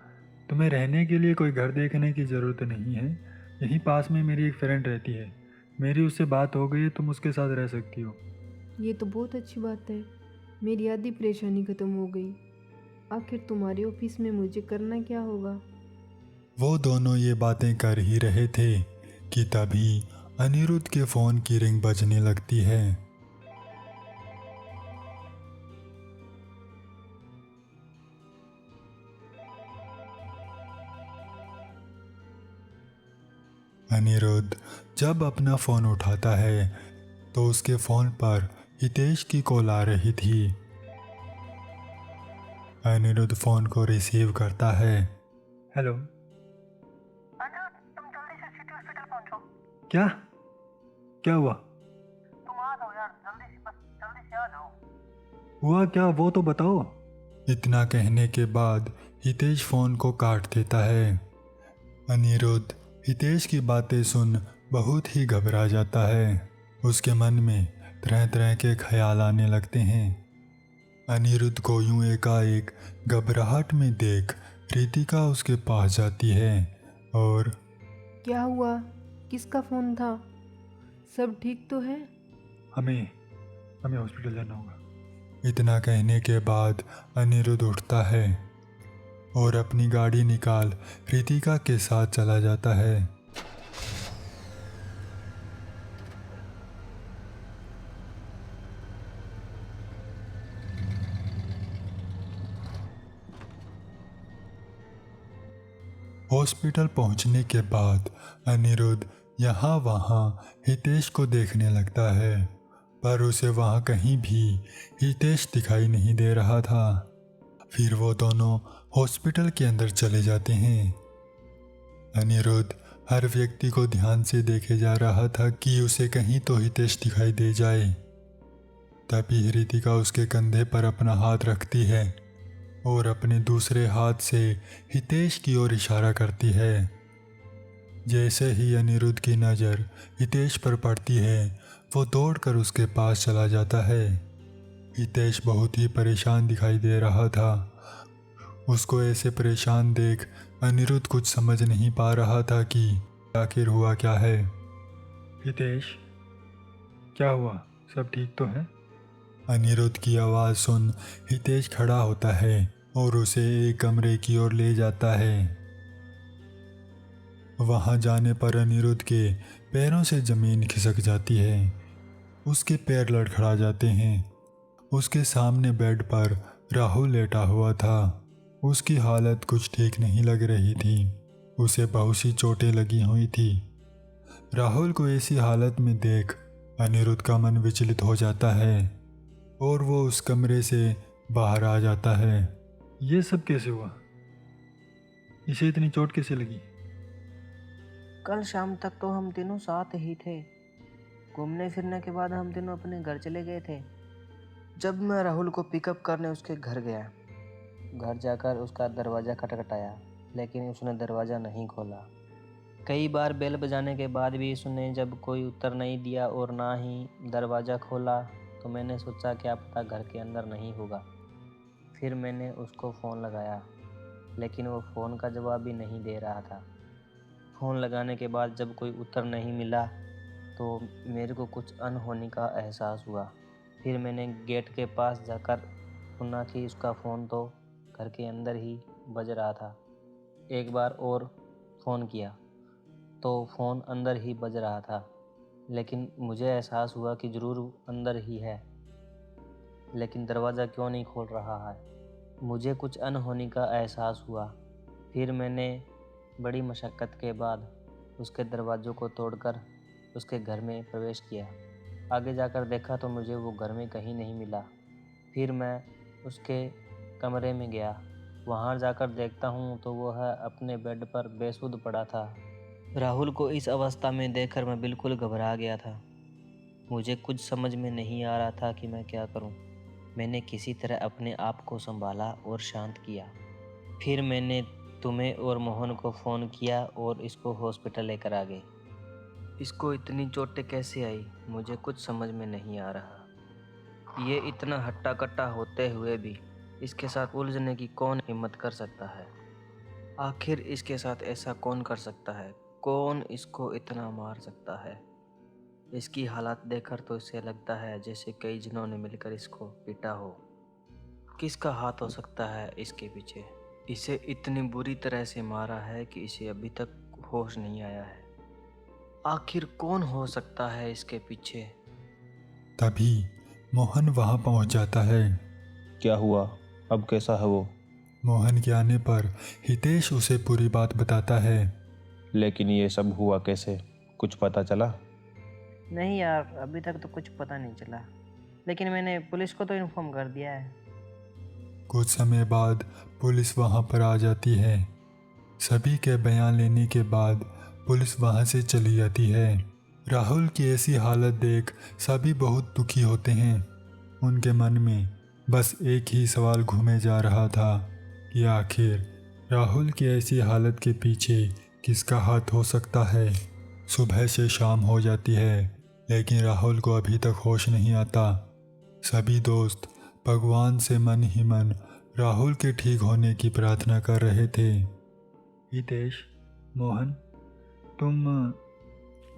तुम्हें रहने के लिए कोई घर देखने की ज़रूरत नहीं है। यहीं पास में मेरी एक फ्रेंड रहती है, मेरी उससे बात हो गई है, तुम उसके साथ रह सकती हो। ये तो बहुत अच्छी बात है, मेरी आधी परेशानी ख़त्म हो गई। आखिर तुम्हारे ऑफिस में मुझे करना क्या होगा? वो दोनों ये बातें कर ही रहे थे कि तभी अनिरुद्ध के फ़ोन की रिंग बजने लगती है। अनिरुद्ध जब अपना फ़ोन उठाता है तो उसके फ़ोन पर हितेश की कॉल आ रही थी। अनिरुद्ध फ़ोन को रिसीव करता है। हेलो। तुम जल्दी से सिटी हॉस्पिटल पहुंचो। क्या हुआ? तुम आ जाओ यार, जल्दी से, बस जल्दी से आ जाओ। हुआ क्या वो तो बताओ। इतना कहने के बाद हितेश फ़ोन को काट देता है। अनिरुद्ध हितेश की बातें सुन बहुत ही घबरा जाता है। उसके मन में तरह तरह के ख्याल आने लगते हैं। अनिरुद्ध को यूं एकाएक घबराहट में देख रितिका उसके पास जाती है और क्या हुआ? किसका फ़ोन था? सब ठीक तो है? हमें हॉस्पिटल जाना होगा। इतना कहने के बाद अनिरुद्ध उठता है और अपनी गाड़ी निकाल रितिका के साथ चला जाता है। हॉस्पिटल पहुंचने के बाद अनिरुद्ध यहाँ वहाँ हितेश को देखने लगता है, पर उसे वहाँ कहीं भी हितेश दिखाई नहीं दे रहा था। फिर वो दोनों हॉस्पिटल के अंदर चले जाते हैं। अनिरुद्ध हर व्यक्ति को ध्यान से देखे जा रहा था कि उसे कहीं तो हितेश दिखाई दे जाए। तभी रितिका उसके कंधे पर अपना हाथ रखती है और अपने दूसरे हाथ से हितेश की ओर इशारा करती है। जैसे ही अनिरुद्ध की नज़र हितेश पर पड़ती है, वो दौड़कर उसके पास चला जाता है। हितेश बहुत ही परेशान दिखाई दे रहा था। उसको ऐसे परेशान देख अनिरुद्ध कुछ समझ नहीं पा रहा था कि आखिर हुआ क्या है। हितेश, क्या हुआ? सब ठीक तो है? अनिरुद्ध की आवाज़ सुन हितेश खड़ा होता है और उसे एक कमरे की ओर ले जाता है। वहां जाने पर अनिरुद्ध के पैरों से ज़मीन खिसक जाती है। उसके पैर लड़खड़ा जाते हैं। उसके सामने बेड पर राहुल लेटा हुआ था। उसकी हालत कुछ ठीक नहीं लग रही थी। उसे बहुत सी चोटें लगी हुई थी। राहुल को ऐसी हालत में देख अनिरुद्ध का मन विचलित हो जाता है और वो उस कमरे से बाहर आ जाता है। ये सब कैसे हुआ? इसे इतनी चोट कैसे लगी? कल शाम तक तो हम तीनों साथ ही थे। घूमने फिरने के बाद हम तीनों अपने घर चले गए थे। जब मैं राहुल को पिकअप करने उसके घर गया, घर जाकर उसका दरवाज़ा खटखटाया, लेकिन उसने दरवाज़ा नहीं खोला। कई बार बेल बजाने के बाद भी उसने जब कोई उत्तर नहीं दिया और ना ही दरवाज़ा खोला, तो मैंने सोचा क्या पता घर के अंदर नहीं होगा। फिर मैंने उसको फ़ोन लगाया, लेकिन वो फ़ोन का जवाब भी नहीं दे रहा था। फ़ोन लगाने के बाद जब कोई उत्तर नहीं मिला तो मेरे को कुछ अनहोनी का एहसास हुआ। फिर मैंने गेट के पास जाकर सुना कि उसका फ़ोन तो घर के अंदर ही बज रहा था। एक बार और फ़ोन किया तो फ़ोन अंदर ही बज रहा था, लेकिन मुझे एहसास हुआ कि ज़रूर अंदर ही है, लेकिन दरवाज़ा क्यों नहीं खोल रहा है। मुझे कुछ अनहोनी का एहसास हुआ। फिर मैंने बड़ी मशक्क़त के बाद उसके दरवाज़ों को तोड़कर उसके घर में प्रवेश किया। आगे जाकर देखा तो मुझे वो घर में कहीं नहीं मिला। फिर मैं उसके कमरे में गया। वहाँ जाकर देखता हूँ तो वह अपने बेड पर बेसुध पड़ा था। राहुल को इस अवस्था में देखकर मैं बिल्कुल घबरा गया था। मुझे कुछ समझ में नहीं आ रहा था कि मैं क्या करूँ। मैंने किसी तरह अपने आप को संभाला और शांत किया। फिर मैंने तुम्हें और मोहन को फ़ोन किया और इसको हॉस्पिटल लेकर आ गए। इसको इतनी चोटें कैसे आई, मुझे कुछ समझ में नहीं आ रहा। ये इतना हट्टा कट्टा होते हुए भी इसके साथ उलझने की कौन हिम्मत कर सकता है? आखिर इसके साथ ऐसा कौन कर सकता है? कौन इसको इतना मार सकता है? इसकी हालत देखकर तो इसे लगता है जैसे कई जनों ने मिलकर इसको पीटा हो। किसका हाथ हो सकता है इसके पीछे? इसे इतनी बुरी तरह से मारा है कि इसे अभी तक होश नहीं आया है। आखिर कौन हो सकता है इसके पीछे? तभी मोहन वहां पहुंच जाता है। क्या हुआ? अब कैसा है वो? मोहन के आने पर हितेश उसे पूरी बात बताता है। लेकिन ये सब हुआ कैसे? कुछ पता चला? नहीं यार, अभी तक तो कुछ पता नहीं चला, लेकिन मैंने पुलिस को तो इन्फॉर्म कर दिया है। कुछ समय बाद पुलिस वहां पर आ जाती है। सभी के बयान लेने के बाद पुलिस वहां से चली जाती है। राहुल की ऐसी हालत देख सभी बहुत दुखी होते हैं। उनके मन में बस एक ही सवाल घूमे जा रहा था कि आखिर राहुल की ऐसी हालत के पीछे किसका हाथ हो सकता है। सुबह से शाम हो जाती है, लेकिन राहुल को अभी तक होश नहीं आता। सभी दोस्त भगवान से मन ही मन राहुल के ठीक होने की प्रार्थना कर रहे थे। हितेश, मोहन, तुम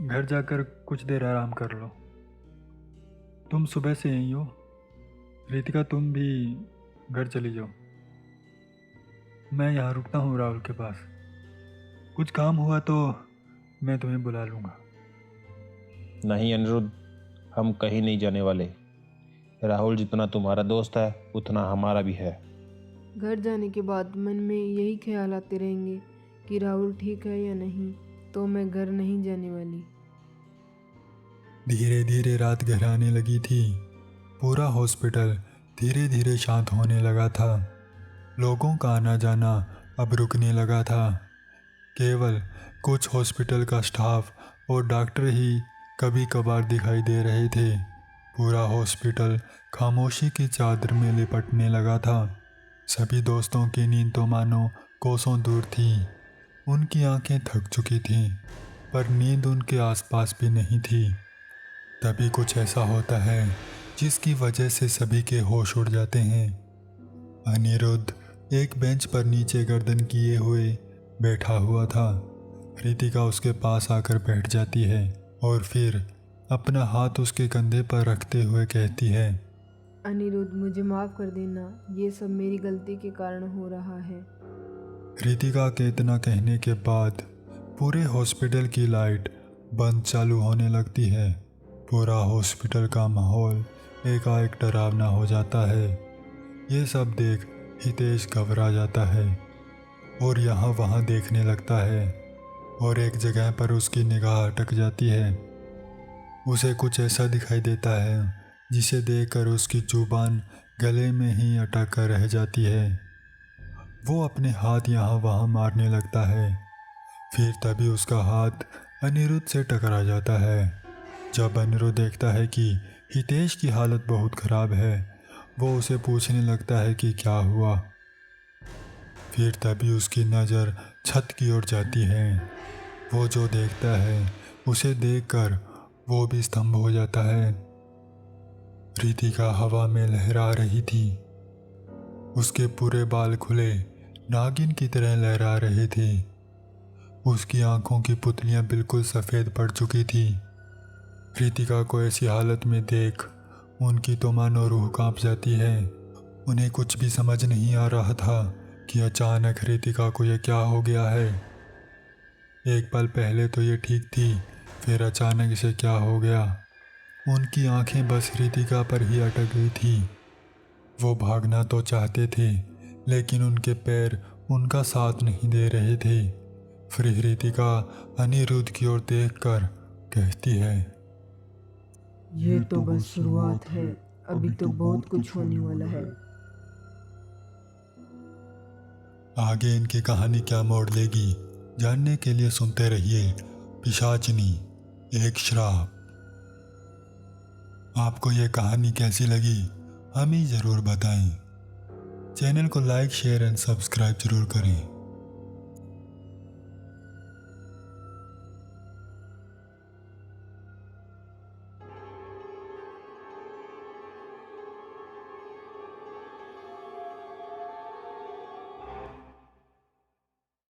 घर जाकर कुछ देर आराम कर लो। तुम सुबह से यहीं हो। रितिका, तुम भी घर चली जाओ। मैं यहाँ रुकता हूँ राहुल के पास। कुछ काम हुआ तो मैं तुम्हें बुला लूँगा। नहीं अनिरुद्ध, हम कहीं नहीं जाने वाले। राहुल जितना तुम्हारा दोस्त है उतना हमारा भी है। घर जाने के बाद मन में यही ख्याल आते रहेंगे कि राहुल ठीक है या नहीं, तो मैं घर नहीं जाने वाली। धीरे धीरे रात गहराने लगी थी। पूरा हॉस्पिटल धीरे धीरे शांत होने लगा था। लोगों का आना जाना अब रुकने लगा था। केवल कुछ हॉस्पिटल का स्टाफ और डॉक्टर ही कभी कभार दिखाई दे रहे थे। पूरा हॉस्पिटल खामोशी की चादर में लिपटने लगा था। सभी दोस्तों की नींद तो मानो कोसों दूर थी। उनकी आंखें थक चुकी थीं, पर नींद उनके आसपास भी नहीं थी। तभी कुछ ऐसा होता है जिसकी वजह से सभी के होश उड़ जाते हैं। अनिरुद्ध एक बेंच पर नीचे गर्दन किए हुए बैठा हुआ था। रितिका उसके पास आकर बैठ जाती है और फिर अपना हाथ उसके कंधे पर रखते हुए कहती है, अनिरुद्ध, मुझे माफ़ कर देना, ये सब मेरी गलती के कारण हो रहा है। रितिका के इतना कहने के बाद पूरे हॉस्पिटल की लाइट बंद चालू होने लगती है। पूरा हॉस्पिटल का माहौल एकाएक डरावना हो जाता है। ये सब देख हितेश घबरा जाता है और यहाँ वहाँ देखने लगता है और एक जगह पर उसकी निगाह अटक जाती है। उसे कुछ ऐसा दिखाई देता है जिसे देखकर उसकी जुबान गले में ही अटक कर रह जाती है। वो अपने हाथ यहाँ वहाँ मारने लगता है। फिर तभी उसका हाथ अनिरुद्ध से टकरा जाता है। जब अनिरुद्ध देखता है कि हितेश की हालत बहुत ख़राब है, वो उसे पूछने लगता है कि क्या हुआ। फिर तभी उसकी नज़र छत की ओर जाती है। वो जो देखता है उसे देखकर वो भी स्तंभ हो जाता है। रितिका हवा में लहरा रही थी। उसके पूरे बाल खुले नागिन की तरह लहरा रहे थे। उसकी आंखों की पुतलियां बिल्कुल सफ़ेद पड़ चुकी थी। रितिका को ऐसी हालत में देख उनकी तो मानो रूह कांप जाती है। उन्हें कुछ भी समझ नहीं आ रहा था कि अचानक रितिका को यह क्या हो गया है। एक पल पहले तो ये ठीक थी, फिर अचानक इसे क्या हो गया। उनकी आंखें बस रितिका पर ही अटक गई थी। वो भागना तो चाहते थे, लेकिन उनके पैर उनका साथ नहीं दे रहे थे। फिर रितिका अनिरुद्ध की ओर देखकर कहती है, ये तो बस शुरुआत है, अभी तो बहुत कुछ होने वाला है। आगे इनकी कहानी क्या मोड़ लेगी, जानने के लिए सुनते रहिए पिशाचिनी एक श्राप। आपको ये कहानी कैसी लगी हमें ज़रूर बताएं। चैनल को लाइक, शेयर एंड सब्सक्राइब जरूर करें।